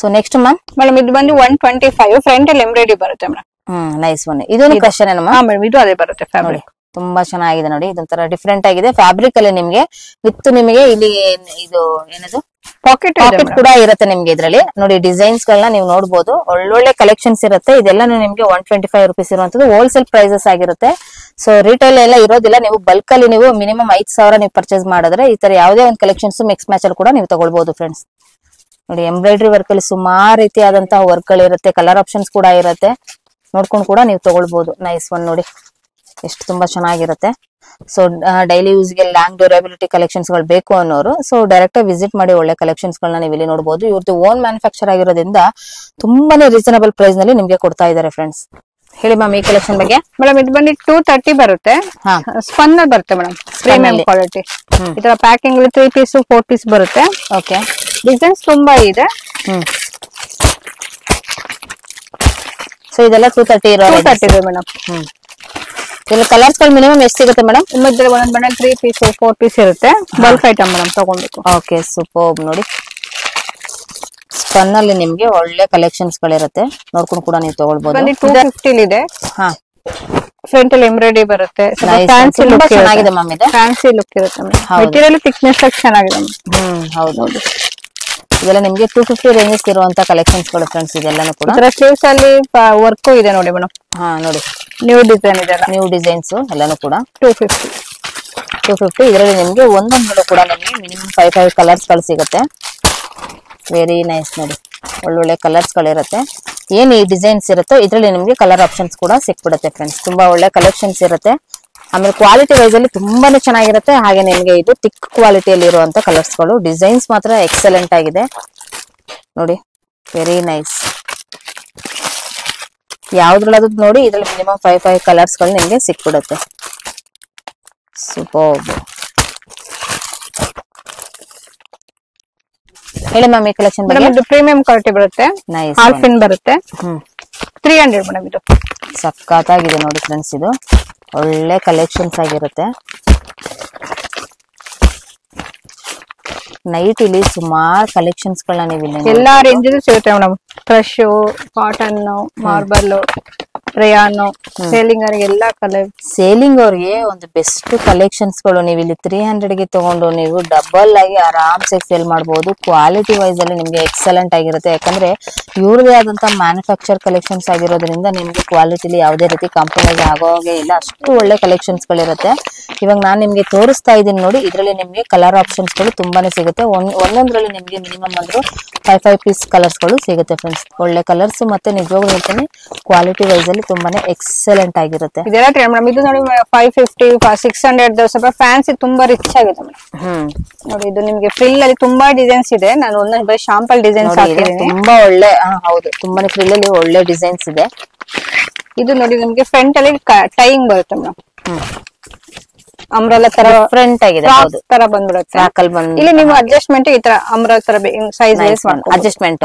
ಸೊ ನೆಕ್ಸ್ಟ್ ಮ್ಯಾಮ್ ಮೇಡಮ್ ಇದು ಬಂದು 125 ಫ್ರಂಟ್ ಅಲ್ಲಿ ಎಂಬ್ರಾಯ್ಡರಿ ಬರುತ್ತೆ ಮೇಡಮ್. Nice one. ಇದು ಕ್ವಶನ್ ಏನಮ್ಮ? ಮೇಡಮ್ ಇದು ಅದೇ ಬರುತ್ತೆ ಫ್ಯಾಬ್ರಿಕ್. ತುಂಬಾ ಚೆನ್ನಾಗಿದೆ ನೋಡಿ. ಇದೊಂಥರ ಡಿಫ್ರೆಂಟ್ ಆಗಿದೆ ಫ್ಯಾಬ್ರಿಕ್ ಅಲ್ಲಿ ನಿಮ್ಗೆ ವಿತ್ ನಿಮಗೆ ಇಲ್ಲಿ ಇದು ಏನದು ಪಾಕೆಟ್ ಕೂಡ ಇರುತ್ತೆ ನಿಮ್ಗೆ. ಇದ್ರಲ್ಲಿ ನೋಡಿ ಡಿಸೈನ್ಸ್ ಗಳನ್ನ ನೀವು ನೋಡಬಹುದು. ಒಳ್ಳೊಳ್ಳೆ ಕಲೆಕ್ಷನ್ಸ್ ಇರುತ್ತೆ. ಇದೆಲ್ಲಾನು ನಿಮ್ಗೆ 125 ರುಪೀಸ್ ಇರುವಂತದ್ದು ಹೋಲ್ಸೇಲ್ ಪ್ರೈಸಸ್ ಆಗಿರುತ್ತೆ. ಸೊ ರಿಟೇಲ್ ಎಲ್ಲ ಇರೋದಿಲ್ಲ. ನೀವು ಬಲ್ಕ್ ಅಲ್ಲಿ ನೀವು ಮಿನಿಮಮ್ 5000 ನೀವು ಪರ್ಚೇಸ್ ಮಾಡಿದ್ರೆ ಈ ತರ ಯಾವುದೇ ಒಂದು ಕಲೆಕ್ಷನ್ಸ್ ಮಿಕ್ಸ್ ಮ್ಯಾಚ್ ಅಲ್ಲಿ ಕೂಡ ನೀವು ತಗೊಳ್ಬಹುದು ಫ್ರೆಂಡ್ಸ್. ನೋಡಿ ಎಂಬ್ರಾಯ್ಡರಿ ವರ್ಕ್ ಅಲ್ಲಿ ಸುಮಾರು ರೀತಿಯಾದಂತಹ ವರ್ಕ್ ಗಳು ಇರುತ್ತೆ. ಕಲರ್ ಆಪ್ಷನ್ಸ್ ಕೂಡ ಇರುತ್ತೆ. ನೋಡ್ಕೊಂಡು ಕೂಡ ನೀವು ತಗೊಳ್ಬಹುದು. ನೈಸ್ ಒನ್ ನೋಡಿ, ಎಷ್ಟು ತುಂಬಾ ಚೆನ್ನಾಗಿರುತ್ತೆ. ಸೊ ಡೈಲಿ ಯೂಸ್ ಗೆ ಲಾಂಗ್ ಡ್ಯೂರಬಿಲಿಟಿ ಕಲೆಕ್ಷನ್ಸ್ ಗಳು ಬೇಕು ಅನ್ನೋರು ಸೊ ಡೈರೆಕ್ಟ್ ಆಗಿ ವಿಸಿಟ್ ಮಾಡಿ ಒಳ್ಳೆ ಕಲೆಕ್ಷನ್ಸ್ ಗಳನ್ನ ನೀವು ಇಲ್ಲಿ ನೋಡಬಹುದು. ಇವ್ರದ್ದು ಓನ್ ಮ್ಯಾನುಫ್ಯಾಕ್ಚರ್ ಆಗಿರೋದ್ರಿಂದ ತುಂಬಾನೇ ರೀಸನಬಲ್ ಪ್ರೈಸ್ ನಲ್ಲಿ ನಿಮ್ಗೆ ಕೊಡ್ತಾ ಇದ್ದಾರೆ ಫ್ರೆಂಡ್ಸ್. ಹೇಳಿ ಮ್ಯಾಮ್ ಈ ಕಲೆಕ್ಷನ್ ಬಗ್ಗೆ. ಮೇಡಮ್ ಇದು ಬಂದು 230 ಬರುತ್ತೆ. ಸ್ಪನ್ ಬರುತ್ತೆ ಮೇಡಮ್, ಪ್ರೀಮಿಯಂ ಕ್ವಾಲಿಟಿ. ಈ ತರ ಪ್ಯಾಕಿಂಗ್ 3 ಪೀಸ್ 4 ಪೀಸ್ ಬರುತ್ತೆ. ಓಕೆ, ಡಿಸೈನ್ಸ್ ತುಂಬಾ ಇದೆ. ಸೊ ಇದೆಲ್ಲ 230 ಇದೆ ಮೇಡಮ್. ಇಲ್ಲಿ ಕಲರ್ಸ್ ಗಳು ಮಿನಿಮಮ್ ಎಷ್ಟು ಸಿಗುತ್ತೆ ಮೇಡಮ್? ಇದ್ರ ಒಂದೊಂದ್ ಬಂಡಲ್ 3 ಪೀಸ್ 4 ಪೀಸ್ ಇರುತ್ತೆ. ಬಲ್ಕ್ ಐಟಮ್ ಮೇಡಮ್ ತಗೊಳ್ಬೇಕು. ಓಕೆ, ಸೂಪರ್ ನೋಡಿ. ಸ್ಪನ್ ಅಲ್ಲಿ ನಿಮ್ಗೆ ಒಳ್ಳೆ ಕಲೆಕ್ಷನ್ಸ್ ಗಳಿರುತ್ತೆ. ನೋಡ್ಕೊಂಡು ಕೂಡ ನೀವು ತಗೊಳ್ಬಹುದು. 250 ಇದೆ. ಹಾ, ಫ್ರಂಟ್ ಅಲ್ಲಿ ಎಂಬ್ರಾಯ್ಡರಿ ಬರುತ್ತೆ. ಫ್ಯಾನ್ಸಿ ಲುಕ್ ಚೆನ್ನಾಗಿದೆ ಮ್ಯಾಮ್. ಇದೆ ಫ್ಯಾನ್ಸಿ ಲುಕ್ ಇರುತ್ತೆ. ಮೆಟೀರಿಯಲ್ ಥಿಕ್ನೆಸ್ ಚೆನ್ನಾಗಿದೆ. ಹೌದು. ಇದೆಲ್ಲ ನಿಮ್ಗೆ 250 ರೇಂಜಸ್ ಇರುವಂತ ಕಲೆಕ್ಷನ್ಸ್ ಗಳು ಫ್ರೆಂಡ್ಸ್. ಇದೆಲ್ಲಾನು ಕೂಡ ಸ್ಲೀವ್ಸ್ ಅಲ್ಲಿ ವರ್ಕ್ ಇದೆ ನೋಡಿ ಮೇಡಮ್. ಹಾ ನೋಡಿ, ನ್ಯೂ ಡಿಸೈನ್ ಇದೆ. ನ್ಯೂ ಡಿಸೈನ್ಸ್ ಎಲ್ಲಾನು ಕೂಡ 250. ಇದರಲ್ಲಿ ನಿಮ್ಗೆ ಒಂದೊಂದು ಕೂಡ ನಿಮ್ಗೆ ಮಿನಿಮಮ್ 5 ಕಲರ್ಸ್ ಗಳು ಸಿಗುತ್ತೆ. ವೆರಿ ನೈಸ್ ನೋಡಿ, ಒಳ್ಳೊಳ್ಳೆ ಕಲರ್ಸ್ ಗಳಿರುತ್ತೆ. ಏನ್ ಈ ಡಿಸೈನ್ಸ್ ಇರುತ್ತೋ ಇದ್ರಲ್ಲಿ ನಿಮ್ಗೆ ಕಲರ್ ಆಪ್ಷನ್ಸ್ ಕೂಡ ಸಿಕ್ಬಿಡುತ್ತೆ ಫ್ರೆಂಡ್ಸ್. ತುಂಬಾ ಒಳ್ಳೆ ಕಲೆಕ್ಷನ್ಸ್ ಇರುತ್ತೆ. ಆಮೇಲೆ ಕ್ವಾಲಿಟಿ ವೈಸ್ ಅಲ್ಲಿ ತುಂಬಾನೇ ಚೆನ್ನಾಗಿರುತ್ತೆ. ಹಾಗೆ ನಿಮ್ಗೆ ಇದು ಥಿಕ್ ಕ್ವಾಲಿಟಿಯಲ್ಲಿ ಇರುವಂತ ಕಲರ್ಸ್ ಗಳು. ಡಿಸೈನ್ಸ್ ಮಾತ್ರ ಎಕ್ಸಲೆಂಟ್ ಆಗಿದೆ ನೋಡಿ, ವೆರಿ ನೈಸ್. ಯಾವ್ದ್ರಲ್ಲದು ನೋಡಿ ಇದ್ರಲ್ಲಿ ಮಿನಿಮಮ್ 5 ಕಲರ್ಸ್ ಗಳು ನಿಮ್ಗೆ ಸಿಕ್ಬಿಡುತ್ತೆ. ಸೂಪರ್. ಹೇಳಿ ಮ್ಯಾಮ್ ಈ ಕಲೆಕ್ಷನ್ ಬಗ್ಗೆ. ಇದು ಪ್ರೀಮಿಯಂ ಕ್ವಾಲಿಟಿ ಬರುತ್ತೆ. ನೈಸ್. ಹಾಫ್ ಇನ್ ಬರುತ್ತೆ. 300 ಮೇಡಮ್. ಇದು ಸಖತ್ತಾಗಿದೆ ನೋಡಿ ಫ್ರೆಂಡ್ಸ್. ಇದು ಒಳ್ಳೆ ಕಲೆಕ್ಷನ್ಸ್ ಆಗಿರುತ್ತೆ. ನೈಟ್ ಇಲ್ಲಿ ಸುಮಾರು ಕಲೆಕ್ಷನ್ಸ್ ಗಳನ್ನ ನೀವು ಇಲ್ಲಿ ಎಲ್ಲಾ ರೇಂಜ್ ಸಿಗುತ್ತೆ madam. Crush, cotton, marble, rayon, selling ಎಲ್ಲಾ ಕಲರ್. ಸೇಲಿಂಗ್ ಅವ್ರಿಗೆ ಒಂದು ಬೆಸ್ಟ್ ಕಲೆಕ್ಷನ್ಸ್ ಗಳು ನೀವು ಇಲ್ಲಿ 300 ಗೆ ತಗೊಂಡು ನೀವು ಡಬಲ್ ಆಗಿ ಆರಾಮ್ಸೆ ಸೇಲ್ ಮಾಡಬಹುದು. ಕ್ವಾಲಿಟಿ ವೈಸ್ ಅಲ್ಲಿ ನಿಮ್ಗೆ ಎಕ್ಸಲೆಂಟ್ ಆಗಿರುತ್ತೆ. ಯಾಕಂದ್ರೆ ಇವ್ರದೇ ಆದಂತ ಮ್ಯಾನುಫ್ಯಾಕ್ಚರ್ ಕಲೆಕ್ಷನ್ಸ್ ಆಗಿರೋದ್ರಿಂದ ನಿಮ್ಗೆ ಕ್ವಾಲಿಟಿಲಿ ಯಾವುದೇ ರೀತಿ ಕಾಂಪ್ರಮೈಸ್ ಆಗೋಗೆ ಇಲ್ಲ. ಅಷ್ಟು ಒಳ್ಳೆ ಕಲೆಕ್ಷನ್ಸ್ ಗಳಿರುತ್ತೆ. ಇವಾಗ ನಾನ್ ನಿಮ್ಗೆ ತೋರಿಸ್ತಾ ಇದೀನಿ ನೋಡಿ. ಇದ್ರಲ್ಲಿ ನಿಮ್ಗೆ ಕಲರ್ ಆಪ್ಷನ್ಸ್ ಗಳು ತುಂಬಾನೇ ಸಿಗುತ್ತೆ. ಒಂದೊಂದ್ರಲ್ಲಿ ನಿಮ್ಗೆ ಮಿನಿಮಮ್ ಅಂದ್ರೂ 5 ಪೀಸ್ ಕಲರ್ಸ್ ಗಳು ಸಿಗುತ್ತೆ ಫ್ರೆಂಡ್ಸ್. ಒಳ್ಳೆ ಕಲರ್ಸ್ ಮತ್ತೆ ನಿಜವಾಗ್ಲೂ ಹೇಳ್ತೀನಿ ಕ್ವಾಲಿಟಿ ವೈಸ್ ಅಲ್ಲಿ ತುಂಬಾನೇ ಎಕ್ಸಲೆಂಟ್ ಆಗಿರುತ್ತೆ. ಇದೆಲ್ಲ ಟ್ರೈ ಮೇಡಮ್. ಇದು ನೋಡಿ 550 600 ಸ್ವಲ್ಪ ಫ್ಯಾನ್ಸಿ ತುಂಬಾ ರಿಚ್ ಆಗಿದೆ ಮೇಡಮ್. ನೋಡಿ ಇದು ನಿಮ್ಗೆ ಫ್ರಿಲ್ ಅಲ್ಲಿ ತುಂಬಾ ಡಿಸೈನ್ಸ್ ಇದೆ. ನಾನು ಒಂದೊಂದು ಬೈ ಶಾಂಪಲ್ ಡಿಸೈನ್ಸ್ ಹಾಕಿದ್ದೀನಿ. ತುಂಬಾ ಒಳ್ಳೆ ಹೌದು ತುಂಬಾನೇ ಫ್ರಿಲ್ ಅಲ್ಲಿ ಒಳ್ಳೆ ಡಿಸೈನ್ಸ್ ಇದೆ. ಇದು ನೋಡಿ ನಿಮ್ಗೆ ಫ್ರಂಟ್ ಅಲ್ಲಿ ಟೈಯಿಂಗ್ ಬರುತ್ತೆ ಮೇಡಮ್. ಅಂಬ್ರೆಲಾ ತರ ಫ್ರಂಟ್ ಆಗಿದೆ. ಹೌದು ತರ ಬಂದ್ಬಿಡುತ್ತೆ. ಬಂದ್ ಇಲ್ಲಿ ನೀವು ಅಡ್ಜಸ್ಟ್ಮೆಂಟ್ ಈ ತರ ಅಂಬ್ರೆಲಾ ತರ ಸೈಜ್ ಅಡ್ಜಸ್ಟ್ಮೆಂಟ್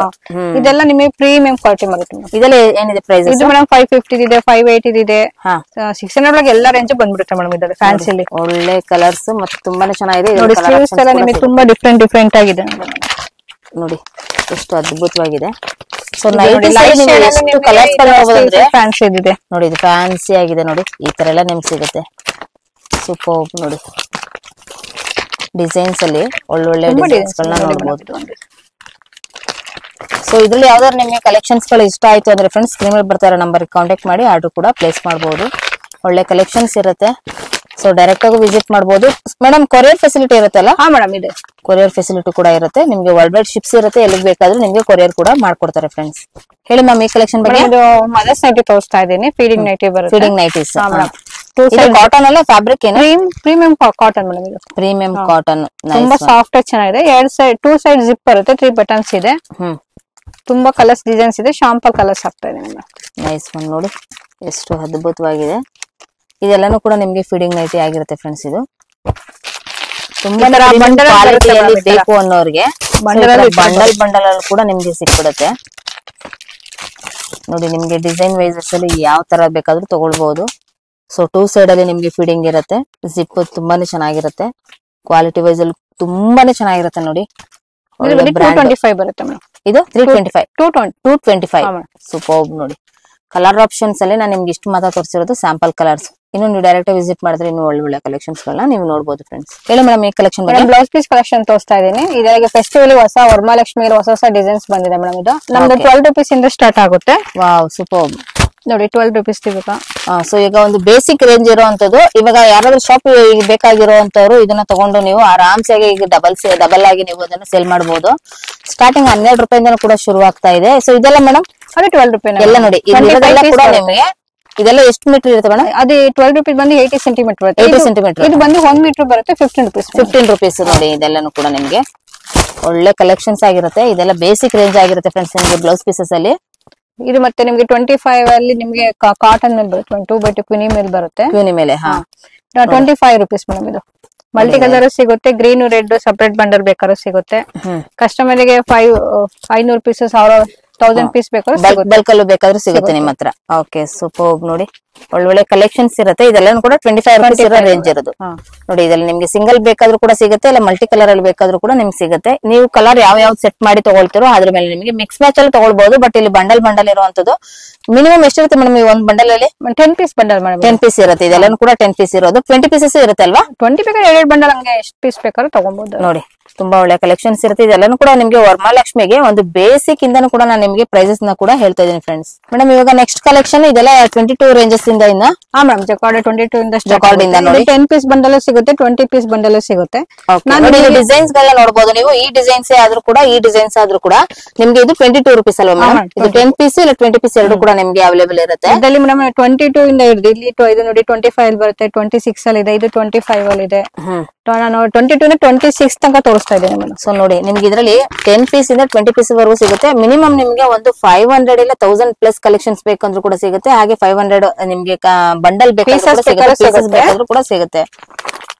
ಇದೆಲ್ಲ ನಿಮಗೆ ಪ್ರೀಮಿಯಂ ಕ್ವಾಲಿಟಿ ಬರುತ್ತೆ. ಇದೆಲ್ಲ ಏನಿದೆ ಪ್ರೈಸ್? ಇದು ಮೇಡಮ್ 550 ಇದೆ, 580 ಇದೆ, 600 ಒಳಗೆ ಎಲ್ಲ ರೇಂಜ್ ಬಂದ್ಬಿಡುತ್ತೆ ಮೇಡಮ್. ಇದರ ಫ್ಯಾನ್ಸಿಲಿ ಒಳ್ಳೆ ಕಲರ್ಸ್ ಮತ್ತೆ ತುಂಬಾನೇ ಚೆನ್ನಾಗಿದೆ. ನೋಡಿ ಸ್ಲೀವ್ಸ್ ಎಲ್ಲ ನಿಮಗೆ ತುಂಬಾ ಡಿಫ್ರೆಂಟ್ ಆಗಿದೆ ನೋಡಿ ಎಷ್ಟು ಅದ್ಭುತವಾಗಿದೆ. ಸೊ ನೈಟ್ ಎಷ್ಟು ಕಲರ್ಸ್ ನೋಡಬಹುದಂದ್ರೆ ಫ್ಯಾನ್ಸಿ ಇದೆ ನೋಡಿ. ಇದು ಫ್ಯಾನ್ಸಿ ಆಗಿದೆ ನೋಡಿ. ಈ ತರ ಎಲ್ಲ ನಿಮ್ಗೆ ಸಿಗುತ್ತೆ. ಸೂಪರ್ ನೋಡಿ ಡಿಸೈನ್ಸ್ ಅಲ್ಲಿ ಒಳ್ಳೊಳ್ಳೆ ಡಿಸೈನ್ಸ್ ಗಳನ್ನ ನೋಡಬಹುದು. ಸೊ ಇದ್ರಲ್ಲಿ ಯಾವ್ದಾದ್ರು ನಿಮ್ಗೆ ಕಲೆಕ್ಷನ್ಸ್ ಗಳು ಇಷ್ಟ ಆಯ್ತು ಅಂದ್ರೆ ಫ್ರೆಂಡ್ಸ್ ಸ್ಕ್ರೀನ್ ಮೇಲೆ ಬರ್ತಾ ಇರೋ ನಂಬರ್ ಕಾಂಟ್ಯಾಕ್ಟ್ ಮಾಡಿ ಆರ್ಡರ್ ಕೂಡ ಪ್ಲೇಸ್ ಮಾಡಬಹುದು. ಒಳ್ಳೆ ಕಲೆಕ್ಷನ್ಸ್ ಇರುತ್ತೆ. ಸೊ ಡೈರೆಕ್ಟ್ ಆಗಿ ವಿಸಿಟ್ ಮಾಡಬಹುದು. ಮೇಡಮ್ ಕೊರಿಯರ್ ಫೆಸಿಲಿಟಿ ಇರುತ್ತಲ್ಲ? ಹಾ ಮೇಡಮ್ ಇದೆ. ಕೊರಿಯರ್ ಫೆಸಿಲಿಟಿ ಕೂಡ ಇರುತ್ತೆ. ನಿಮ್ಗೆ ವರ್ಲ್ಡ್ ವೈಡ್ ಶಿಪ್ಸ್ ಇರುತ್ತೆ. ಎಲ್ಲಿಗೆ ಬೇಕಾದ್ರೂ ನಿಮ್ಗೆ ಕೊರಿಯರ್ ಕೂಡ ಮಾಡ್ಕೊಡ್ತಾರೆ ಫ್ರೆಂಡ್ಸ್. ಹೇಳಿ ಮ್ಯಾಮ್ ಈ ಕಲೆಕ್ಷನ್ ಬಗ್ಗೆ. ಇದು ಮದರ್ಸ್ ನೈಟಿ ತೋರಿಸ್ತಾ ಇದ್ದೀನಿ. ಫೀಡಿಂಗ್ ನೈಟಿ ಬರುತ್ತೆ. ಫೀಡಿಂಗ್ ನೈಟೀಸ್ ಕಾಟನ್ ಅಲ್ಲ ಫ್ಯಾಬ್ರಿಕ್ ಏನು? Premium cotton madam. ಇದು ಪ್ರೀಮಿಯಂ ಕಾಟನ್ ತುಂಬಾ ಸಾಫ್ಟ್ ಆಗಿ ಚೆನ್ನಾಗಿದೆ. 2 ಸೈಡ್ ಜಿಪ್ ಬರುತ್ತೆ. 3 ಬಟನ್ಸ್ ಇದೆ. ತುಂಬಾ ಕಲರ್ಸ್ ಡಿಸೈನ್ಸ್ ಇದೆ. ಶಾಂಪಲ್ ಕಲರ್ಸ್ ಆಗ್ತಾ ಇದೆ ನಿಮ್ಗೆ. ನೈಸ್ ಒನ್ ನೋಡಿ ಎಷ್ಟು ಅದ್ಭುತವಾಗಿದೆ. ಇದೆಲ್ಲಾನು ಕೂಡ ನಿಮ್ಗೆ ಫೀಡಿಂಗ್ ನೈಟಿ ಆಗಿರುತ್ತೆ ಫ್ರೆಂಡ್ಸ್. ಇದು ತುಂಬಾ ಕ್ವಾಲಿಟಿಯಲ್ಲಿ ಬೇಕು ಅನ್ನೋರಿಗೆ ಬಂಡಲ್ ಅಲ್ಲಿ ಕೂಡ ನಿಮ್ಗೆ ಸಿಕ್ಬಿಡುತ್ತೆ ನೋಡಿ. ನಿಮ್ಗೆ ಡಿಸೈನ್ ವೈಸಸ್ ಅಲ್ಲಿ ಯಾವ ತರ ಬೇಕಾದ್ರೂ ತಗೊಳ್ಬಹುದು. ಸೊ 2 ಸೈಡ್ ಅಲ್ಲಿ ನಿಮ್ಗೆ ಫೀಡಿಂಗ್ ಇರುತ್ತೆ. ಜಿಪ್ ತುಂಬಾನೇ ಚೆನ್ನಾಗಿರುತ್ತೆ. ಕ್ವಾಲಿಟಿ ವೈಸ್ ಅಲ್ಲಿ ತುಂಬಾನೇ ಚೆನ್ನಾಗಿರುತ್ತೆ ನೋಡಿ. 225 ಬರುತ್ತೆ ಮೇಡಮ್. ಇದು 325 225 ಸೂಪರ್ ನೋಡಿ. ಕಲರ್ ಆಪ್ಷನ್ಸ್ ಅಲ್ಲಿ ನಾನು ನಿಮ್ಗೆ ಇಷ್ಟು ಮಾತ್ರ ತೋರಿಸಿರೋದು ಸ್ಯಾಂಪಲ್ ಕಲರ್ಸ್. ಇನ್ನು ನೀವು ಡೈರೆಕ್ಟ್ ವಿಸಿಟ್ ಮಾಡಿದ್ರೆ ಇನ್ನು ಒಳ್ಳೆ ಕಲೆಕ್ಷನ್ಸ್ ಗಳನ್ನ ನೀವು ನೋಡಬಹುದು ಫ್ರೆಂಡ್ಸ್. ಹೇಳಿ ಮೇಡಮ್ ಈ ಕಲೆಕ್ಷನ್ ಬ್ಲೌಸ್ ಪೀಸ್ ಕಲೆಕ್ಷನ್ ತೋರಿಸ್ತಾ ಇದ್ದೀನಿ. ಇದಕ್ಕೆ ಫೆಸ್ಟಿವಲ್ ಹೊಸ ವರಮಹಾಲಕ್ಷ್ಮಿ ಹೊಸ ಡಿಸೈನ್ಸ್ ಬಂದಿದೆ ಮೇಡಮ್. ಇದು ನಮ್ದು 12 ರೂಪೀಸ್ ಇಂದ ಸ್ಟಾರ್ಟ್ ಆಗುತ್ತೆ. ವಾವ್ ಸೂಪರ್ ನೋಡಿ 12 ರೂಪೀಸ್ ಸಿಗುತ್ತಾ. ಸೊ ಈಗ ಒಂದು ಬೇಸಿಕ್ ರೇಂಜ್ ಇರುವಂತದ್ದು. ಇವಾಗ ಯಾರಾದ್ರೂ ಶಾಪ್ ಬೇಕಾಗಿರುವಂತವ್ರು ಇದನ್ನ ತಗೊಂಡು ನೀವು ಆರಾಮ್ಸೆ ಈಗ ಡಬಲ್ ಆಗಿ ನೀವು ಅದನ್ನ ಸೇಲ್ ಮಾಡಬಹುದು. ಸ್ಟಾರ್ಟಿಂಗ್ 12 ರೂಪಾಯಿಂದ ಕೂಡ ಶುರು ಆಗ್ತಾ ಇದೆ. ಸೊ ಇದೆಲ್ಲ ಮೇಡಮ್ ಅದು 12 ರೂಪಾಯಿ ಎಲ್ಲ ನೋಡಿ. ಇದೆಲ್ಲ ಕೂಡ ನಿಮಗೆ ಇದೆಲ್ಲ ಎಷ್ಟು ಮೀಟರ್ ಇರುತ್ತೆ ಮೇಡಮ್? ಅದು 12 ರೂಪೀಸ್ ಬಂದು 80 ಸೆಂಟಿಮೀಟರ್ ಬರುತ್ತೆ. 80 ಸೆಂಟಿಮೀಟರ್. ಇದು ಬಂದು 1 ಮೀಟರ್ ಬರುತ್ತೆ 15 ರೂಪೀಸ್ ನೋಡಿ. ಇದೆಲ್ಲಾನು ಕೂಡ ನಿಮ್ಗೆ ಒಳ್ಳೆ ಕಲೆಕ್ಷನ್ಸ್ ಆಗಿರುತ್ತೆ. ಇದೆಲ್ಲ ಬೇಸಿಕ್ ರೇಂಜ್ ಆಗಿರುತ್ತೆ ಫ್ರೆಂಡ್ಸ್ ನಿಮ್ಗೆ ಬ್ಲೌಸ್ ಪೀಸಸ್ ಅಲ್ಲಿ. ಇದು ಮತ್ತೆ ನಿಮ್ಗೆ 25 ಅಲ್ಲಿ ನಿಮ್ಗೆ ಕಾಟನ್ ಮೇಲೆ ಬರುತ್ತೆ. 2x2 ಕ್ವಿನಿ ಮೇಲೆ ಬರುತ್ತೆ. ಕ್ವಿನಿ ಮೇಲೆ 25 ರೂಪೀಸ್ ಮೇಡಮ್. ಇದು ಮಲ್ಟಿ ಕಲರ್ ಸಿಗುತ್ತೆ. ಗ್ರೀನ್ ರೆಡ್ ಸಪರೇಟ್ ಬಂಡಲ್ ಬೇಕಾದ್ರೂ ಸಿಗುತ್ತೆ. ಕಸ್ಟಮರ್ ಗೆ 500 ಪೀಸಸ್ 1000 ಪೀಸ್ ಬೇಕಾದ್ರೂ ಬಲ್ಕ್ ಅಲ್ಲೂ ಬೇಕಾದ್ರೂ ಸಿಗುತ್ತೆ ನಿಮ್ಮ ಹತ್ರ. ಓಕೆ ಸೂಪರ್ ನೋಡಿ. ಒಳ್ಳೊಳ್ಳೆ ಕಲೆಕ್ಷನ್ಸ್ ಇರುತ್ತೆ. ಇದೆಲ್ಲ ಕೂಡ 25 ರೂಪೀಸ್ ಇರೋ ರೇಂಜ್ ಇರೋದು ನೋಡಿ. ಇದರಲ್ಲಿ ನಿಮ್ಗೆ ಸಿಂಗಲ್ ಬೇಕಾದ್ರೂ ಕೂಡ ಸಿಗುತ್ತೆ, ಇಲ್ಲ ಮಲ್ಟಿ ಕಲರ್ ಅಲ್ಲಿ ಬೇಕಾದ್ರೂ ಕೂಡ ನಿಮ್ಗೆ ಸಿಗುತ್ತೆ. ನೀವು ಕಲರ್ ಯಾವ ಸೆಟ್ ಮಾಡಿ ತಗೊಳ್ತಿರೋ ಅದ್ರ ಮೇಲೆ ನಿಮಗೆ ಮಿಕ್ಸ್ ಮ್ಯಾಚ್ ಅಲ್ಲಿ ತಗೊಳ್ಬಹುದು. ಬಟ್ ಇಲ್ಲಿ ಬಂಡಲ್ ಇರುವಂತದ್ದು ಮಿನಿಮಮ್ ಎಷ್ಟಿರುತ್ತೆ ಮೇಡಮ್? ಈ ಒಂದು ಬಂಡಲ್ ಅಲ್ಲಿ 10 ಪೀಸ್ ಬಂಡಲ್ ಮೇಡಮ್. 10 ಪೀಸ್ ಇರುತ್ತೆ. ಇದೆಲ್ಲ ಕೂಡ 10 ಪೀಸ್ ಇರೋದು. 20 ಪೀಸಸ್ ಇರುತ್ತೆ ಅಲ್ವಾ? 20 ಬೇಕಾದ್ರೆ 2 ಬಂಡಲ್ ಹಂಗೆ ಎಷ್ಟು ಪೀಸ್ ಬೇಕಾದ್ರೂ ತಗೊಬಹುದು ನೋಡಿ. ತುಂಬಾ ಒಳ್ಳೆ ಕಲೆಕ್ಷನ್ಸ್ ಇರುತ್ತೆ. ಇದೆಲ್ಲಾನು ಕೂಡ ನಿಮ್ಗೆ ವರಮಹಾಲಕ್ಷ್ಮಿಗೆ ಒಂದು ಬೇಸಿಕ್ ಇಂದಾನು ಕೂಡ ನಾನು ನಿಮ್ಗೆ ಪ್ರೈಸಸ್ ನ ಕೂಡ ಹೇಳ್ತಾ ಇದ್ದೀನಿ ಫ್ರೆಂಡ್ಸ್. ಮೇಡಮ್ ಇವಾಗ ನೆಕ್ಸ್ಟ್ ಕಲೆಕ್ಷನ್ ಇದೆಲ್ಲ 22 ರೇಂಜಸ್ ಇಂದ ಮೇಡಮ್ ಜಕಾರ್ಡ್ 22 ಇಂದ ಜಕಾರ್ಡ್ ಇಂದ ನೋಡಿ. 10 ಪೀಸ್ ಬಂಡಲ್ ಸಿಗುತ್ತೆ, 20 ಪೀಸ್ ಬಂಡಲ್ ಸಿಗುತ್ತೆ. ಡಿಸೈನ್ಸ್ ಗಳನ್ನ ನೋಡಬಹುದು ನೀವು. ಈ ಡಿಸೈನ್ಸ್ ಆದ್ರೂ ಕೂಡ ಈ ಡಿಸೈನ್ಸ್ ಆದ್ರೂ ಕೂಡ ನಿಮ್ಗೆ ಇದು 22 ರೂಪೀಸ್ ಅಲ್ವಾ ಮೇಡಮ್? ಇದು 10 ಪೀಸ್ ಇಲ್ಲ 20 ಪೀಸ್ ಎರಡು ಕೂಡ ನಿಮ್ಗೆ ಅವೈಲೇಬಲ್ ಇರುತ್ತೆ. ಇದರಲ್ಲಿ ಮೇಡಮ್ 22 ಇಂದ ಹಿಡಿದು ಇಲ್ಲಿ ಇದು ನೋಡಿ 25 ಅಲ್ಲಿ ಬರುತ್ತೆ, 26 ಅಲ್ಲಿ ಇದೆ, ಇದು 25 ಅಲ್ಲಿ ಇದೆ. ನಾನು 22 ಇಂದ 26 ತನಕ ತೋರಿಸ್ತಾ ಇದ್ದೇನೆ ಮೇಡಮ್. ಸೊ ನೋಡಿ ನಿಮ್ಗೆ ಇದರಲ್ಲಿ 10 ಪೀಸ್ ಇಂದ 20 ಪೀಸ್ ವರೆಗೂ ಸಿಗುತ್ತೆ. ಮಿನಿಮಮ್ ನಿಮ್ಗೆ ಒಂದು 500 ಇಲ್ಲ 1000 ಪ್ಲಸ್ ಕಲೆಕ್ಷನ್ಸ್ ಬೇಕಂದ್ರೂ ಕೂಡ ಸಿಗುತ್ತೆ. ಹಾಗೆ 500 ನಿಮ್ಗೆ ಬಂಡಲ್ ಬೇಕಾದ್ರೂ ಕೂಡ ಸಿಗುತ್ತೆ.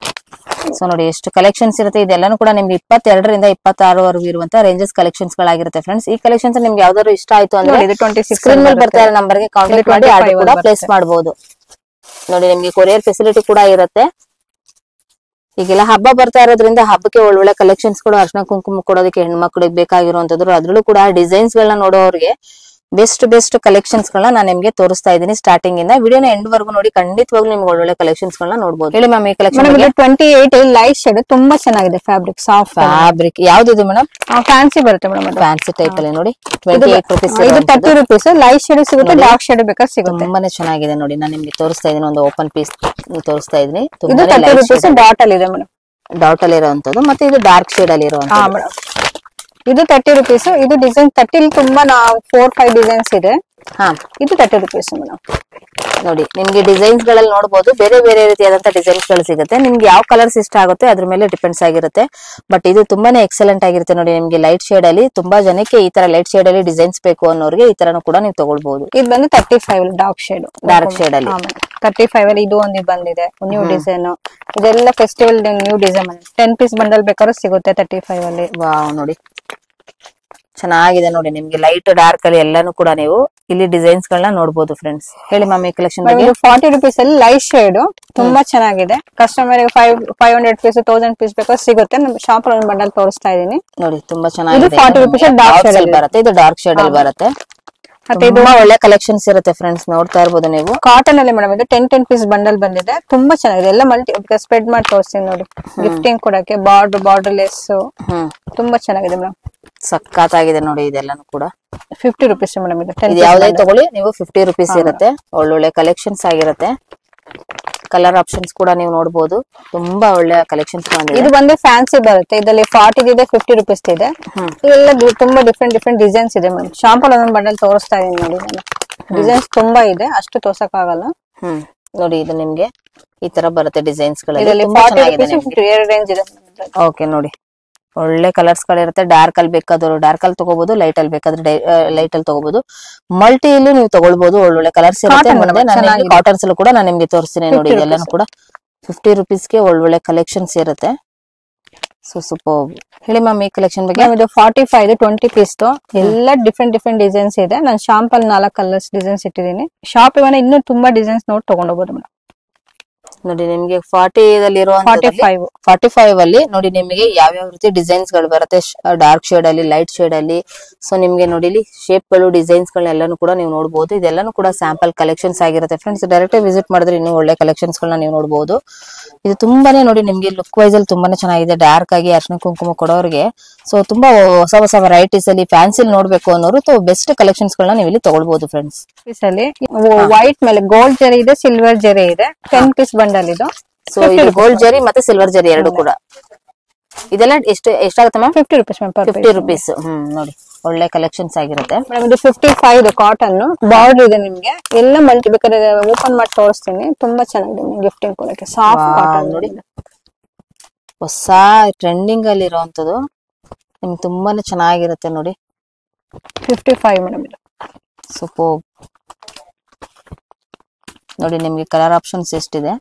ಸೊ ನೋಡಿ ಎಷ್ಟು ಕಲೆಕ್ಷನ್ಸ್ ಇರುತ್ತೆ. ಇದೆಲ್ಲಾನು ಕೂಡ ನಿಮ್ಗೆ 22 ರಿಂದ 26 ವರೆಗೂ ಇರುವಂತ ರೇಂಜಸ್ ಕಲೆಕ್ಷನ್ಸ್ ಗಳಾಗಿರುತ್ತೆ ಫ್ರೆಂಡ್ಸ್. ಈ ಕಲೆಕ್ಷನ್ಸ್ ನಿಮ್ಗೆ ಯಾವ್ದಾದ್ರು ಇಷ್ಟ ಆಯ್ತು ಅಂದ್ರೆ ಸ್ಕ್ರೀನ್ ಮೇಲೆ ಬರ್ತಾ ಇರೋ ನಂಬರ್ ಗೆ ಕಾಂಟ್ಯಾಕ್ಟ್ ಮಾಡಿ ಆರ್ಡರ್ ಕೂಡ ಪ್ಲೇಸ್ ಮಾಡಬಹುದು ನೋಡಿ. ನಿಮ್ಗೆ ಕೊರಿಯರ್ ಫೆಸಿಲಿಟಿ ಕೂಡ ಇರುತ್ತೆ. ಈಗೆಲ್ಲ ಹಬ್ಬ ಬರ್ತಾ ಇರೋದ್ರಿಂದ ಹಬ್ಬಕ್ಕೆ ಒಳ್ಳೊಳ್ಳೆ ಕಲೆಕ್ಷನ್ಸ್ ಗಳು ಅರ್ಶನ ಕುಂಕುಮ ಕೊಡೋದಕ್ಕೆ ಹೆಣ್ಮಕ್ಳಿಗೆ ಬೇಕಾಗಿರುವಂತದ್ದು, ಅದ್ರಲ್ಲೂ ಕೂಡ ಡಿಸೈನ್ಸ್ ಗಳನ್ನ ನೋಡೋರಿಗೆ ಬೆಸ್ಟ್ ಕಲೆಕ್ಷನ್ಸ್ ಗಳನ್ನ ನಾನು ನಿಮ್ಗೆ ತೋರಿಸ್ತಾ ಇದ್ದೀನಿ. ಸ್ಟಾರ್ಟಿಂಗ್ ಇಂದ ವಿಡಿಯೋನ ಎಂಡ್ ವರ್ಗು ನೋಡಿ, ಖಂಡಿತವಾಗ್ಲೂ ನಿಮ್ಗೆ ಒಳ್ಳೊಳ್ಳೆ ಕಲೆಕ್ಷನ್ಸ್ ಗಳನ್ನ ನೋಡಬಹುದು. ಹೇಳಿ ಮ್ಯಾಮ್, ಈ ಕಲೆಕ್ಷನ್ 28 ಲೈಟ್ ಶೇಡ್ ತುಂಬಾ ಚೆನ್ನಾಗಿದೆ. ಫ್ಯಾಬ್ರಿಕ್ ಸಾಫ್ಟ್ ಫ್ಯಾಬ್ರಿಕ್ ಯಾವ್ದು ಮೇಡಮ್? ಫ್ಯಾನ್ಸಿ ಬರುತ್ತೆ ಮೇಡಮ್. ಫ್ಯಾನ್ಸಿ ಟೈಪ್ ಅಲ್ಲಿ ನೋಡಿ 28 ರೂಪೀಸ್. ಇದು 30 ರೂಪೀಸ್. ಲೈಟ್ ಶೇಡ್ ಸಿಗುತ್ತೆ, ಡಾರ್ಕ್ ಶೇಡ್ ಬೇಕಾದ್ರೆ ಸಿಗುತ್ತೆ. ತುಂಬಾನೇ ಚೆನ್ನಾಗಿದೆ ನೋಡಿ. ನಾನು ನಿಮ್ಗೆ ತೋರಿಸ್ತಾ ಇದೀನಿ, ಒಂದು ಓಪನ್ ಪೀಸ್ ತೋರಿಸ್ತಾ ಇದೀನಿ. ಇದು 30 ರೂಪೀಸ್ ಡಾಟ್ ಅಲ್ಲಿ ಇದೆ ಮೇಡಮ್. ಡಾಟ್ ಅಲ್ಲಿ ಇರುವಂತದ್ದು, ಮತ್ತೆ ಇದು ಡಾರ್ಕ್ ಶೇಡ್ ಅಲ್ಲಿ ಇರುವಂತದ್ದು. ಇದು 30 ರೂಪೀಸ್. ಇದು ಡಿಸೈನ್ 30 ತುಂಬಾ 4-5 ಡಿಸೈನ್ಸ್ ಇದೆ. ಇದು 30 ರೂಪೀಸ್ ಮೇಡಮ್. ನೋಡಿ ನಿಮ್ಗೆ ಡಿಸೈನ್ಸ್ ಗಳಲ್ಲಿ ನೋಡಬಹುದು, ಬೇರೆ ಬೇರೆ ರೀತಿಯಾದಂತ ಡಿಸೈನ್ಸ್ ಗಳು ಸಿಗುತ್ತೆ. ನಿಮ್ಗೆ ಯಾವ ಕಲರ್ಸ್ ಇಷ್ಟ ಆಗುತ್ತೆ ಅದ್ರ ಮೇಲೆ ಡಿಪೆಂಡ್ಸ್ ಆಗಿರುತ್ತೆ. ಬಟ್ ಇದು ತುಂಬಾನೇ ಎಕ್ಸಲೆಂಟ್ ಆಗಿರುತ್ತೆ ನೋಡಿ. ನಿಮ್ಗೆ ಲೈಟ್ ಶೇಡ್ ಅಲ್ಲಿ, ತುಂಬಾ ಜನಕ್ಕೆ ಈ ತರ ಲೈಟ್ ಶೇಡ್ ಅಲ್ಲಿ ಡಿಸೈನ್ಸ್ ಬೇಕು ಅನ್ನೋರಿಗೆ ಈ ತರನು ಕೂಡ ನೀವು ತಗೊಳ್ಬಹುದು. ಇದು ಬಂದು 35 ಡಾರ್ಕ್ ಶೇಡ್ ಅಲ್ಲಿ 35 ಅಲ್ಲಿ ಇದು ಒಂದು ಬಂದಿದೆ ನ್ಯೂ ಡಿಸೈನ್. ಇದೆಲ್ಲ festival new design. 10 piece bundle ಬೇಕಾದ್ರೂ ಸಿಗುತ್ತೆ 35 ಅಲ್ಲಿ. ವಾವ್, ನೋಡಿ ಚೆನ್ನಾಗಿದೆ ನೋಡಿ. ನಿಮ್ಗೆ ಲೈಟ್ ಡಾರ್ಕ್ ಅಲ್ಲಿ ಎಲ್ಲಾನು ಕೂಡ ನೀವು ಇಲ್ಲಿ ಡಿಸೈನ್ಸ್ ಗಳನ್ನ ನೋಡಬಹುದು ಫ್ರೆಂಡ್ಸ್. ಹೇಳಿ ಮ್ಯಾಮ್, ಈ ಕಲೆಕ್ಷನ್ 40 ರೂಪೀಸ್ ಅಲ್ಲಿ ಲೈಟ್ ಶೇಡ್ ತುಂಬಾ ಚೆನ್ನಾಗಿದೆ. ಕಸ್ಟಮರ್ 500 ಪೀಸ್ 1000 ಪೀಸ್ ಬೇಕಾದ್ರೆ ಸಿಗುತ್ತೆ. ನಮ್ಮ ಶಾಪ್ ಅಲ್ಲಿ ಬಂಡಲ್ ತೋರಿಸ್ತಾ ಇದೀನಿ ನೋಡಿ. ತುಂಬಾ ಚೆನ್ನಾಗಿದೆ. 40 ರೂಪೀಸ್ ಡಾರ್ಕ್ ಶೇಡ್ ಬರುತ್ತೆ. ಇದು ಡಾರ್ಕ್ ಶೇಡ್ ಅಲ್ಲಿ ಬರುತ್ತೆ. ಮತ್ತೆ ಇದು ಒಳ್ಳೆ ಕಲೆಕ್ಷನ್ಸ್ ಇರುತ್ತೆ ಫ್ರೆಂಡ್ಸ್, ನೋಡ್ತಾ ಇರ್ಬೋದು ನೀವು. ಕಾಟನ್ ಅಲ್ಲಿ ಮೇಡಮ್ ಇದು 10 ಪೀಸ್ ಬಂಡಲ್ ಬಂದಿದೆ. ತುಂಬಾ ಚೆನ್ನಾಗಿದೆ. ಎಲ್ಲ ಮಲ್ಟಿ ಸ್ಪ್ರೆಡ್ ಮಾಡಿ ತೋರಿಸ್ತೀನಿ ನೋಡಿ. ಗಿಫ್ಟಿಂಗ್ ಕೊಡಕ್ಕೆ ಬಾರ್ಡರ್ ಲೆಸ್ ತುಂಬಾ ಚೆನ್ನಾಗಿದೆ ಮೇಡಮ್. ಸಕ್ಕತ್ತಾಗಿದೆ ನೋಡಿ. ಇದೆಲ್ಲಾನು ಕೂಡ 50 ರೂಪೀಸ್ ಮೇಡಮ್. ಇದು ಯಾವ್ದೇ ತಗೊಳ್ಳಿ ನೀವು 50 ರೂಪೀಸ್ ಇರುತ್ತೆ. ಒಳ್ಳೊಳ್ಳೆ ಕಲೆಕ್ಷನ್ಸ್ ಆಗಿರುತ್ತೆ. ಕಲರ್ ಆಪ್ಷನ್ಸ್ ಕೂಡ ನೀವು ನೋಡಬಹುದು. ತುಂಬಾ ಒಳ್ಳೆ ಕಲೆಕ್ಷನ್ಸ್ ಬಂದಿದೆ. ಇದು ಬಂದು ಫ್ಯಾನ್ಸಿ ಬರುತ್ತೆ. ಇದರಲ್ಲಿ 40 ಇದೆ, 50 ರೂಪೀಸ್ ಇದೆ. ಇದೆಲ್ಲ ತುಂಬಾ ಡಿಫ್ರೆಂಟ್ ಡಿಸೈನ್ಸ್ ಇದೆ ಮೇಡಮ್. ಶಾಂಪಲ್ ಒಂದೊಂದು ಬಂಡಲ್ ತೋರಿಸ್ತಾ ಇದೀನಿ ನೋಡಿ. ನಾನು ಡಿಸೈನ್ಸ್ ತುಂಬಾ ಇದೆ, ಅಷ್ಟು ತೋರ್ಸಕ್ ಆಗಲ್ಲ. ನೋಡಿ ಇದು ನಿಮ್ಗೆ ಈ ತರ ಬರುತ್ತೆ ಡಿಸೈನ್ಸ್ ಗಳಲ್ಲಿ. ರೇಂಜ್ ಇದೆ. ಓಕೆ ನೋಡಿ, ಒಳ್ಳೆ ಕಲರ್ಸ್ ಗಳಿರುತ್ತೆ. ಡಾರ್ಕ್ ಅಲ್ಲಿ ಬೇಕಾದ್ರು ಡಾರ್ಕ್ ಅಲ್ಲಿ ತಗೋಬಹುದು, ಲೈಟ್ ಅಲ್ಲಿ ಬೇಕಾದ್ರೆ ಲೈಟ್ ಅಲ್ಲಿ ತಗೋಬಹುದು. ಮಲ್ಟಿ ಅಲ್ಲಿ ನೀವು ತಗೊಳ್ಬಹುದು. ಒಳ್ಳೊಳ್ಳೆ ಕಲರ್ಸ್ ಇರುತ್ತೆ. ಕಾಟನ್ಸ್ ಅಲ್ಲೂ ಕೂಡ ನಾನು ನಿಮ್ಗೆ ತೋರಿಸ್ತೀನಿ ನೋಡಿ. ಇದೆಲ್ಲಾನು ಕೂಡ 50 ರೂಪೀಸ್ಗೆ ಒಳ್ಳೊಳ್ಳೆ ಕಲೆಕ್ಷನ್ಸ್ ಇರುತ್ತೆ. So super. ಹೇಳಿ ಮ್ಯಾಮ್, ಈ ಕಲೆಕ್ಷನ್ ಬಗ್ಗೆ. ಇದು 45 20 ಪೀಸ್ ಎಲ್ಲ ಡಿಫ್ರೆಂಟ್ ಡಿಸೈನ್ಸ್ ಇದೆ. ನಾನು ಶಾಂಪಲ್ 4 ಕಲರ್ಸ್ ಡಿಸೈನ್ಸ್ ಇಟ್ಟಿದ್ದೀನಿ. ಶಾಪ್ ಇವನ್ನ ಇನ್ನೂ ತುಂಬಾ ಡಿಸೈನ್ಸ್ ನೋಡಿ ತಗೊಂಡೋಗ್ಬೋದು ಮೇಡಮ್. ನೋಡಿ ನಿಮ್ಗೆ 40 45 ಅಲ್ಲಿ ನೋಡಿ ನಿಮಗೆ ಯಾವ್ಯಾವ ರೀತಿ ಡಿಸೈನ್ಸ್ ಗಳು ಬರುತ್ತೆ. ಡಾರ್ಕ್ ಶೇಡ್ ಅಲ್ಲಿ, ಲೈಟ್ ಶೇಡ್ ಅಲ್ಲಿ. ಸೊ ನಿಮ್ಗೆ ನೋಡಿ ಇಲ್ಲಿ ಶೇಪ್ ಗಳು, ಡಿಸೈನ್ಸ್ ಗಳನ್ನೆಲ್ಲಾನು ಕೂಡ ನೀವು ನೋಡಬಹುದು. ಇದೆಲ್ಲಾನು ಕೂಡ ಸ್ಯಾಂಪಲ್ ಕಲೆಕ್ಷನ್ಸ್ ಆಗಿರುತ್ತೆ ಫ್ರೆಂಡ್ಸ್. ಡೈರೆಕ್ಟ್ ವಿಸಿಟ್ ಮಾಡಿದ್ರೆ ಇನ್ನೂ ಒಳ್ಳೆ ಕಲೆಕ್ಷನ್ಸ್ ಗಳನ್ನ ನೀವು ನೋಡಬಹುದು. ಇದು ತುಂಬಾನೇ ನೋಡಿ ನಿಮ್ಗೆ ಲುಕ್ ವೈಸ್ ಅಲ್ಲಿ ತುಂಬಾನೇ ಚೆನ್ನಾಗಿದೆ. ಡಾರ್ಕ್ ಆಗಿ ಅರ್ಶನ ಕುಂಕುಮ ಕೊಡೋರಿಗೆ ಸೊ ತುಂಬಾ ಹೊಸ ವೆರೈಟೀಸ್ ಅಲ್ಲಿ ಫ್ಯಾನ್ಸಿ ನೋಡ್ಬೇಕು ಅನ್ನೋರು ಬೆಸ್ಟ್ ಕಲೆಕ್ಷನ್ಸ್ ಗಳನ್ನ ನೀವು ಇಲ್ಲಿ ತಗೊಳ್ಬಹುದು ಫ್ರೆಂಡ್ಸ್. ವೈಟ್ ಮೇಲೆ ಗೋಲ್ಡ್ ಜರಿ ಇದೆ, ಸಿಲ್ವರ್ ಜರಿ ಇದೆ. 10 ಪೀಸ್ ಬಂಡಲ್ ಇದು. ಸೊ ಇದು ಗೋಲ್ಡ್ ಜರಿ ಮತ್ತೆ ಸಿಲ್ವರ್ ಜರಿ ಎರಡು ಕೂಡ. ಇದೆಲ್ಲ ಎಷ್ಟಾಗುತ್ತೆ ಮ್ಯಾಮ್? 50 rupees ma'am. 50 ರೂಪೀಸ್. ನೋಡಿ ಒಳ್ಳೆ ಕಲೆಕ್ಷನ್ಸ್ ಆಗಿರುತ್ತೆ ಮೇಡಮ್. ಇದು 55 ಕಾಟನ್ ಬಾರ್ಡರ್ ಇದೆ ನಿಮ್ಗೆ. ಎಲ್ಲ ಮಲ್ಟಿ ಬೇಕಾದ್ರೆ ಓಪನ್ ಮಾಡಿ ತೋರಿಸ್ತೀನಿ. ತುಂಬಾ ಚೆನ್ನಾಗಿದೆ ಗಿಫ್ಟಿಂಗ್ ಕೊಡಕ್ಕೆ. ಸಾಫ್ಟ್ ಕಾಟನ್ ನೋಡಿ. ಹೊಸ ಟ್ರೆಂಡಿಂಗ್ ಅಲ್ಲಿ ಇರುವಂತದ್ದು. ನಿಮ್ಗೆ ತುಂಬಾನೇ ಚೆನ್ನಾಗಿರುತ್ತೆ ನೋಡಿ. 55 ಮೇಡಮ್. ಇದು ಸೂಪರ್ ನೋಡಿ. ನಿಮ್ಗೆ ಕಲರ್ ಆಪ್ಷನ್ಸ್ ಎಷ್ಟಿದೆ.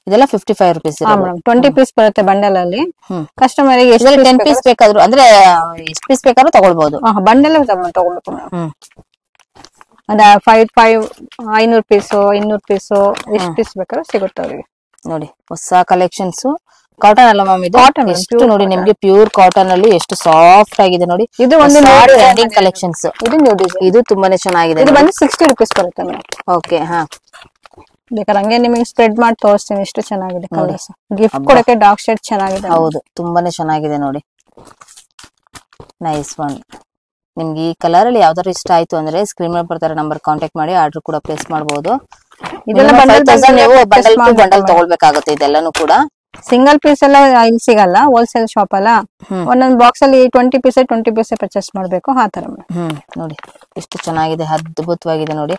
ಇದೆಲ್ಲ 55 ರೂಪೀಸ್. 20 ಪೀಸ್ ಬರುತ್ತೆ ಬಂಡಲ್ ಅಲ್ಲಿ. ಕಸ್ಟಮರ್ ಗೆ 10 ಪೀಸ್ ಬೇಕಾದ್ರು ಅಂದ್ರೆ ಎಷ್ಟು ಪೀಸ್ ಬೇಕಾದ್ರೂ ತಗೊಳ್ಬಹುದು. ಬಂಡಲ್ ತಗೊಳ್ಬೇಕು. ಅದ 500 ಪೀಸ್ 200 ಪೀಸ್ ಎಷ್ಟು ಪೀಸ್ ಬೇಕಾದ್ರೂ ಸಿಗುತ್ತೆ ಅವರಿಗೆ. ನೋಡಿ ಹೊಸ ಕಲೆಕ್ಷನ್ಸ್. ಕಾಟನ್ ಅಲ್ಲ ಮ್ಯಾಮ್, ಇದು ಎಷ್ಟು ನೋಡಿ ನಿಮ್ಗೆ ಪ್ಯೂರ್ ಕಾಟನ್ ಅಲ್ಲಿ ಎಷ್ಟು ಸಾಫ್ಟ್ ಆಗಿದೆ ನೋಡಿ. ಇದು ಒಂದು ಟ್ರೆಂಡಿಂಗ್ ಕಲೆಕ್ಷನ್ಸ್. ಇದು ತುಂಬಾನೇ ಚೆನ್ನಾಗಿದೆ. ಇದು ಬಂದು 60 ರೂಪೀಸ್ ಬರುತ್ತೆ ಮೇಡಮ್. ಓಕೆ. ಬೇಕಾದ್ರೆ ಹಂಗೆ ನಿಮಗೆ ಸ್ಪ್ರೆಡ್ ಮಾಡಿ ತೋರಿಸ್ತೀನಿ. ಎಷ್ಟು ಚೆನ್ನಾಗಿದೆ ಕಲರ್ಸ್. ಗಿಫ್ಟ್ ಕೊಡಕ್ಕೆ ಡಾರ್ಕ್ ಶೇಡ್ ಚೆನ್ನಾಗಿದೆ. ಹೌದು, ತುಂಬಾನೇ ಚೆನ್ನಾಗಿದೆ ನೋಡಿ. Nice one. ನಿಮ್ಗೆ ಈ ಕಲರ್ ಅಲ್ಲಿ ಯಾವ್ದಾದ್ರು ಇಷ್ಟ ಆಯ್ತು ಅಂದ್ರೆ ಸ್ಕ್ರೀನ್ ಮೇಲೆ ಬರ್ತಾರೆ ನಂಬರ್ ಕಾಂಟ್ಯಾಕ್ಟ್ ಮಾಡಿ ಆರ್ಡರ್ ಕೂಡ ಪ್ಲೇಸ್ ಮಾಡಬಹುದು. ಇದೆಲ್ಲ ಬಂಡಲ್ ತಗೊಳ್ಬೇಕಾಗುತ್ತೆ. ಇದೆಲ್ಲಾನು ಕೂಡ ಸಿಂಗಲ್ ಪೀಸ್ ಎಲ್ಲ ಇಲ್ಲಿ ಸಿಗಲ್ಲ. ಹೋಲ್ಸೇಲ್ ಶಾಪ್ ಅಲ್ಲ. ಒಂದೊಂದು ಬಾಕ್ಸ್ ಅಲ್ಲಿ 20 ಪೀಸ್ ಪರ್ಚೇಸ್ ಮಾಡ್ಬೇಕು. ಆ ತರ ನೋಡಿ ಎಷ್ಟು ಚೆನ್ನಾಗಿದೆ, ಅದ್ಭುತವಾಗಿದೆ ನೋಡಿ.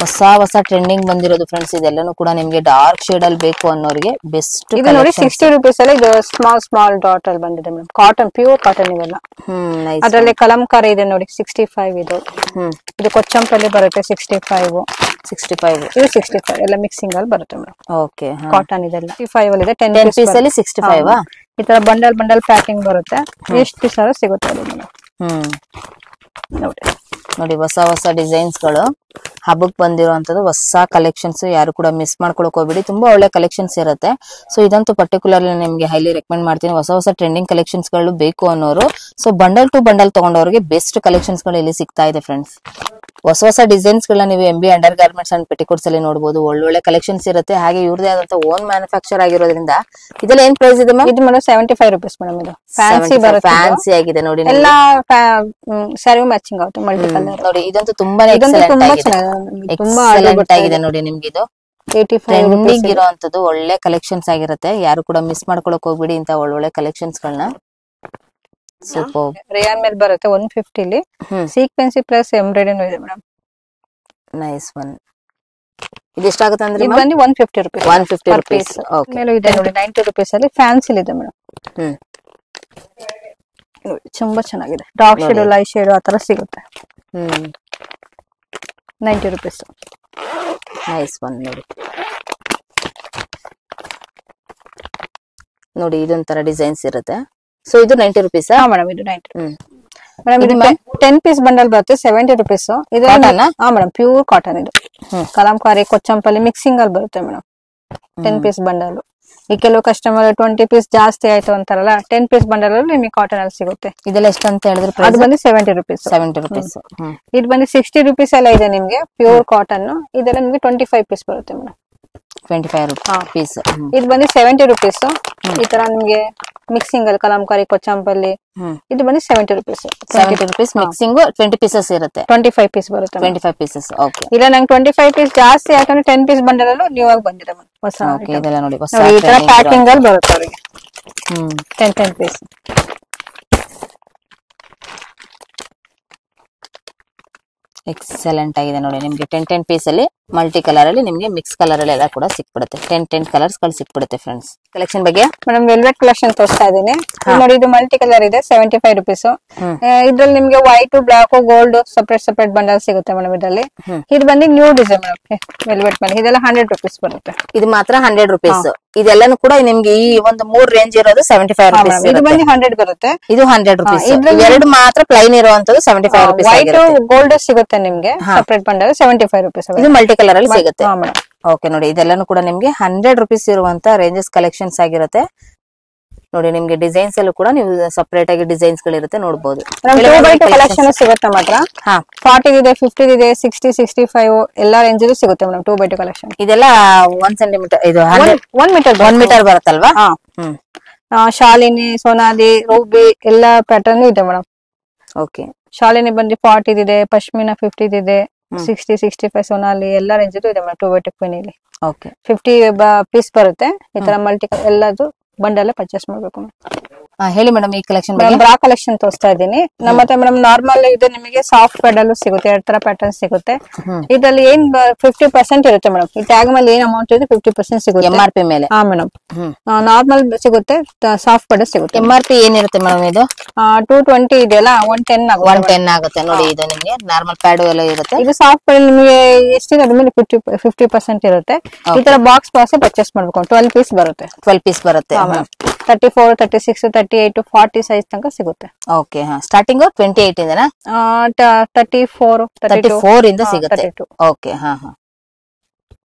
ಹೊಸ ಟ್ರೆಂಡಿಂಗ್ ಬಂದಿರೋದು ಫ್ರೆಂಡ್ಸ್. ಇದೆಲ್ಲಾನು ಕೂಡ ನಿಮ್ಗೆ ಡಾರ್ಕ್ ಶೇಡ್ ಅಲ್ಲಿ ಬೇಕು ಅನ್ನೋರಿಗೆ ಬೆಸ್ಟ್. ಇದು ನೋಡಿ 60 ರೂಪೀಸ್ ಅಲ್ಲಿ. ಇದು ಸ್ಮಾಲ್ ಡಾಟ್ ಅಲ್ಲಿ ಬಂದಿದೆ ಮೇಡಮ್. ಕಾಟನ್, ಪ್ಯೂರ್ ಕಾಟನ್ ಇವೆಲ್ಲ. ಅದರಲ್ಲಿ ಕಲಂಕಾರಿ ಇದೆ ನೋಡಿ 65 ಇದು. ಇದು ಕೊಚ್ಚಂಪಲ್ಲಿ ಬರುತ್ತೆ 65. ಇದು 65 ಎಲ್ಲ ಮಿಕ್ಸಿಂಗ್ ಅಲ್ಲಿ ಬರುತ್ತೆ ಮೇಡಮ್. ಓಕೆ. ಕಾಟನ್ ಇದೆಲ್ಲ 65 ಅಲ್ಲಿ ಇದೆ. 10 ಪೀಸ್ ಅಲ್ಲಿ 65. ಈ ತರ ಬಂಡಲ್ ಪ್ಯಾಕಿಂಗ್ ಬರುತ್ತೆ. ಎಷ್ಟು ಪೀಸ್ ಆದ್ರೂ ಸಿಗುತ್ತೆ ಮೇಡಮ್. ನೋಡಿ ನೋಡಿ ಹೊಸ ಹೊಸ ಡಿಸೈನ್ಸ್ ಗಳು ಹಬ್ಬಕ್ಕೆ ಬಂದಿರುವಂತದ್ದು ಹೊಸ ಕಲೆಕ್ಷನ್ಸ್. ಯಾರು ಕೂಡ ಮಿಸ್ ಮಾಡ್ಕೊಳಕ್ ಹೋಗ್ಬೇಡಿ, ತುಂಬಾ ಒಳ್ಳೆ ಕಲೆಕ್ಷನ್ಸ್ ಇರುತ್ತೆ. ಸೊ ಇದಂತೂ ಪರ್ಟಿಕ್ಯುಲರ್ಲಿ ನಿಮ್ಗೆ ಹೈಲಿ ರೆಕಮೆಂಡ್ ಮಾಡ್ತೀನಿ. ಹೊಸ ಹೊಸ ಟ್ರೆಂಡಿಂಗ್ ಕಲೆಕ್ಷನ್ಸ್ ಗಳು ಬೇಕು ಅನ್ನೋರು, ಸೊ ಬಂಡಲ್ ಟು ಬಂಡಲ್ ತಗೊಂಡವ್ರಿಗೆ ಬೆಸ್ಟ್ ಕಲೆಕ್ಷನ್ಸ್ ಗಳು ಇಲ್ಲಿ ಸಿಗ್ತಾ ಇದೆ ಫ್ರೆಂಡ್ಸ್. ಹೊಸ ಹೊಸ ಡಿಸೈನ್ಸ್ ಗಳನ್ನ ನೀವು MB under garments and petticoats ಅಲ್ಲಿ ನೋಡಬಹುದು. ಒಳ್ಳೊಳ್ಳೆ ಕಲೆಕ್ಷನ್ಸ್ ಇರುತ್ತೆ. ಹಾಗೆ ಇವ್ರದೇ ಆದಂತ ಓನ್ ಮ್ಯಾನುಫ್ಯಾಕ್ಚರ್ ಆಗಿರೋದ್ರಿಂದ ಇದೆಲ್ಲ ಏನ್ ಪ್ರೈಸ್ ಇದೆ ಮ್ಯಾಮ್? ಇದು ಮೇಡಮ್ 75 rupees ಮೇಡಮ್. ಇದು ಫ್ಯಾನ್ಸಿ ಬರುತ್ತೆ, ಫ್ಯಾನ್ಸಿ ಆಗಿದೆ ನೋಡಿ. ಎಲ್ಲ ಸ್ಯಾರಿ ಮ್ಯಾಚಿಂಗ್ ಆಗುತ್ತೆ, ಮಲ್ಟಿ ಕಲರ್. ನೋಡಿ ಇದಂತೂ ತುಂಬಾನೇ ತುಂಬಾ ಎಕ್ಸಲೆಂಟ್ ಆಗಿದೆ ನೋಡಿ. ನಿಮ್ಗೆ ಇದು 85 ಟ್ರೆಂಡಿಂಗ್ ಇರೋಂತದ್ದು ಒಳ್ಳೆ ಕಲೆಕ್ಷನ್ಸ್ ಆಗಿರುತ್ತೆ. ಯಾರು ಕೂಡ ಮಿಸ್ ಮಾಡ್ಕೊಳಕ್ ಹೋಗ್ಬಿಡಿ ಇಂತ ಒಳ್ಳೊಳ್ಳೆ ಕಲೆಕ್ಷನ್ಸ್ ಗಳನ್ನ. ಸೂಪರ್. ರೇಯಾನ್ ಮೇಲೆ ಬರುತ್ತೆ 150 ಲಿ. ಸೀಕ್ವೆನ್ಸಿ ಪ್ಲಸ್ ಎಂಬ್ರಾಯ್ಡರಿ ಇದೆ ಮೇಡಮ್. Nice one. ಇದು ಎಷ್ಟಾಗುತ್ತೆ ಅಂದ್ರೆ ಇದು ಬಂದು 150 rupees. 150 rupees. ಓಕೆ. ಮೇಲೆ ಇದೆ ನೋಡಿ 90 rupees ಅಲ್ಲಿ ಫ್ಯಾನ್ಸಿ ಇದೆ ಮೇಡಮ್. ನೋಡಿ ತುಂಬಾ ಚೆನ್ನಾಗಿದೆ. ಡಾರ್ಕ್ ಶೇಡ್, ಲೈಟ್ ಶೇಡ್ ಆತರ ಸಿಗುತ್ತೆ. 90 rupees. Nice one. ನೋಡಿ ಇದೊಂಥರ ಡಿಸೈನ್ಸ್ ಇರುತ್ತೆ. ಸೊ ಇದು 90 rupees. ಹಾ ಮೇಡಮ್, ಇದು 90. ಮೇಡಮ್ ಇದು 10 piece ಬಂಡಲ್ ಬರುತ್ತೆ 70 rupees. ಇದು ಹಾ ಮೇಡಮ್, ಪ್ಯೂರ್ ಕಾಟನ್. ಇದು ಕಲಂಕಾರಿ ಕೊಚ್ಚಂಪಲ್ಲಿ ಮಿಕ್ಸಿಂಗ್ ಅಲ್ಲಿ ಬರುತ್ತೆ ಮೇಡಮ್. 10 piece bundle. ಈ ಕೆಲವು ಕಸ್ಟಮರ್ 20 piece ಜಾಸ್ತಿ ಆಯ್ತು ಅಂತಾರಲ್ಲ, 10 piece ಬಂಡಲ್ ಅಲ್ಲಿ ನಿಮಗೆ ಕಾಟನ್ ಅಲ್ಲಿ ಸಿಗುತ್ತೆ. ಇದೆಲ್ಲ ಎಷ್ಟು ಅಂತ ಹೇಳಿದ್ರೆ ಅದು ಬಂದು 70 rupees. 70 rupees. ಇದು ಬಂದು 60 rupees ಎಲ್ಲ ಇದೆ ನಿಮ್ಗೆ, ಪ್ಯೂರ್ ಕಾಟನ್. ಇದೆಲ್ಲ ನಿಮ್ಗೆ 25 piece ಬರುತ್ತೆ ಮೇಡಮ್. 25 rupees. ಇದು ಬಂದು 70 rupees. ಈ ತರ ನಿಮ್ಗೆ ಮಿಕ್ಸಿಂಗ್ ಅಲ್ಲಿ ಕಲಂಕಾರಿ ಕೊಚ್ಚಂಪಲ್ಲಿ ಇದು ಬಂದು 70 rupees. 70 rupees ಮಿಕ್ಸಿಂಗ್ 20 pieces ಇರುತ್ತೆ. 25 piece ಬರುತ್ತೆ. 25 pieces. ಓಕೆ. ಇಲ್ಲ ನಂಗೆ 25 piece ಜಾಸ್ತಿ ಯಾಕಂದ್ರೆ 10 piece ಬಂಡಲ್ ಅಲ್ಲೂ ನ್ಯೂ ಆಗಿ ಬಂದಿದೆ ಹೊಸ. ಓಕೆ. ಇದೆಲ್ಲ ನೋಡಿ ಹೊಸ ಈ ತರ ಪ್ಯಾಕಿಂಗ್ ಅಲ್ಲಿ ಬರುತ್ತೆ ಅವರಿಗೆ. 10 piece. ಎಕ್ಸಲೆಂಟ್ ಆಗಿದೆ ನೋಡಿ. ನಿಮ್ಗೆ 10 ಪೀಸ್ ಅಲ್ಲಿ ಮಲ್ಟಿ ಕಲರ್ ಅಲ್ಲಿ ನಿಮ್ಗೆ ಮಿಕ್ಸ್ ಕಲರ್ ಅಲ್ಲಿ ಎಲ್ಲ ಕೂಡ ಸಿಕ್ಬಿಡುತ್ತೆ. 10 ಕಲರ್ಸ್ ಗಳು ಸಿಕ್ಬಿಡುತ್ತೆ ಫ್ರೆಂಡ್ಸ್. ಕಲೆಕ್ಷನ್ ಬಗ್ಗೆ ಮೇಡಮ್ ವೆಲ್ವೆಟ್ ಕಲೆಕ್ಷನ್ ತೋರಿಸ್ತಾ ಇದೀನಿ. ನೋಡಿ ಇದು ಮಲ್ಟಿ ಕಲರ್ ಇದೆ 75 rupees. ಇದ್ರಲ್ಲಿ ನಿಮ್ಗೆ white, black, gold separate bundle ಸಿಗುತ್ತೆ ಮೇಡಮ್. ಇದರಲ್ಲಿ ಇದು ಬಂದು ನ್ಯೂ ಡಿಸೈನ್ ಮೇಡಮ್. ವೆಲ್ವೆಟ್ ಮೇಲೆ ಇದೆಲ್ಲ 100 rupees ಬರುತ್ತೆ. ಇದು ಮಾತ್ರ 100 rupees. ಇದೆಲ್ಲಾನು ಕೂಡ ನಿಮ್ಗೆ ಈ ಒಂದು 3 ರೇಂಜ್ ಇರೋದು 75 rupees. ಇದು ಬಂದು 100 ಬರುತ್ತೆ. ಇದು 100 rupees. ಎರಡು ಮಾತ್ರ ಪ್ಲೈನ್ ಇರುವಂತದ್ದು 75 rupees. ವೈಟ್, ಗೋಲ್ಡ್ ಸಿಗುತ್ತೆ ನಿಮ್ಗೆ ಸಪರೇಟ್ ಬಂಡಲ್ 75 rupees. ಇದು ಮಲ್ಟಿ ಕಲರ್ ಅಲ್ಲಿ ಸಿಗುತ್ತೆ. ಓಕೆ. ನೋಡಿ ಇದೆಲ್ಲಾನು ಕೂಡ ನಿಮ್ಗೆ 100 rupees ಇರುವಂತ ರೇಂಜಸ್ ಕಲೆಕ್ಷನ್ಸ್ ಆಗಿರುತ್ತೆ. ನೋಡಿ ನಿಮ್ಗೆ ಡಿಸೈನ್ಸ್ ಅಲ್ಲೂ ಕೂಡ ನೀವು ಸಪರೇಟ್ ಆಗಿ ಡಿಸೈನ್ಸ್ ಗಳಿರುತ್ತೆ ನೋಡಬಹುದು. ಕಲೆಕ್ಷನ್ ಸಿಗುತ್ತೆ ಮಾತ್ರ. 40 ಇದೆ, 50 ಇದೆ, 60, 65 ಎಲ್ಲಾ ರೇಂಜ್ ಸಿಗುತ್ತೆ ಮೇಡಮ್. 2x2 collection. ಇದೆಲ್ಲ 1 ಸೆಂಟಿಮೀಟರ್, ಇದು 1 ಮೀಟರ್ ಬರುತ್ತಲ್ವಾ? ಶಾಲಿನಿ, ಸೋನಾಲಿ, ರೂಬಿ ಎಲ್ಲ ಪ್ಯಾಟರ್ನ್ ಇದೆ ಮೇಡಮ್. ಓಕೆ. ಶಾಲಿನಿ ಬಂದು 40 ಇದೆ, ಪಶ್ಮಿನಾ 50 ಇದೆ, 60, 65 ಸೋನಾಲಿ ಎಲ್ಲ ರೇಂಜ್ ಇದೆ ಮೇಡಮ್. 2x2 ಕ್ವೀನಿಲಿ 50 ಪೀಸ್ ಬರುತ್ತೆ. ಈ ತರ ಮಲ್ಟಿ ಎಲ್ಲದು ಬಂಡಲ್ ಪರ್ಚೇಸ್ ಮಾಡ್ಬೇಕು. ಹೇಳಿ ಮೇಡಮ್ ಈ ಕಲೆಕ್ಷನ್ ಬ್ರಾ ಕಲೆಕ್ಷನ್ ತೋರಿಸ್ತಾ ಇದ್ದೀನಿ. ನಮ್ಮ ಹತ್ರ ಮೇಡಮ್ ನಾರ್ಮಲ್ ಇದು ನಿಮಗೆ ಸಾಫ್ಟ್ ಪೆಡಲ್ ಸಿಗುತ್ತೆ. 2 ತರ ಪ್ಯಾಟರ್ನ್ ಸಿಗುತ್ತೆ. ಇದ್ರಲ್ಲಿ ಏನ್ 50% ಇರುತ್ತೆ ಮೇಡಮ್. ಈ ಟ್ಯಾಗ್ ಮೇಲೆ ಏನ್ ಅಮೌಂಟ್ ಇದೆ 50% ಸಿಗುತ್ತೆ MRP ಮೇಲೆ. ಹಾ ಮೇಡಮ್. ನಾರ್ಮಲ್ ಸಿಗುತ್ತೆ, ಸಾಫ್ಟ್ ಪೆಡಲ್ ಸಿಗುತ್ತೆ. MRP ಏನಿರುತ್ತೆ ಮೇಡಮ್? ಇದು 220 ಇದೆಯಲ್ಲ 110 ಆಗುತ್ತೆ ನೋಡಿ. ಇದು ನಿಮ್ಗೆ ನಾರ್ಮಲ್ ಪ್ಯಾಡ್ ಎಲ್ಲ ಇರುತ್ತೆ. ಇದು ಸಾಫ್ಟ್ ಪೆಡಲ್ ನಿಮಗೆ ಎಷ್ಟಿದೆ ಅದ್ರ ಮೇಲೆ 50% ಇರುತ್ತೆ. ಈ ತರ ಬಾಕ್ಸ್ ಪರ್ಚೇಸ್ ಮಾಡ್ಬೇಕು. 12 ಪೀಸ್ ಬರುತ್ತೆ. 12 ಪೀಸ್ ಬರುತ್ತೆ. 34, 36, 38, 40 ಸೈಜ್ ತನಕ ಸಿಗುತ್ತೆ. ಓಕೆ. ಸ್ಟಾರ್ಟಿಂಗ್ 28 ಇಂದನಾ? 34 ಇಂದ ಸಿಗುತ್ತೆ. ಓಕೆ.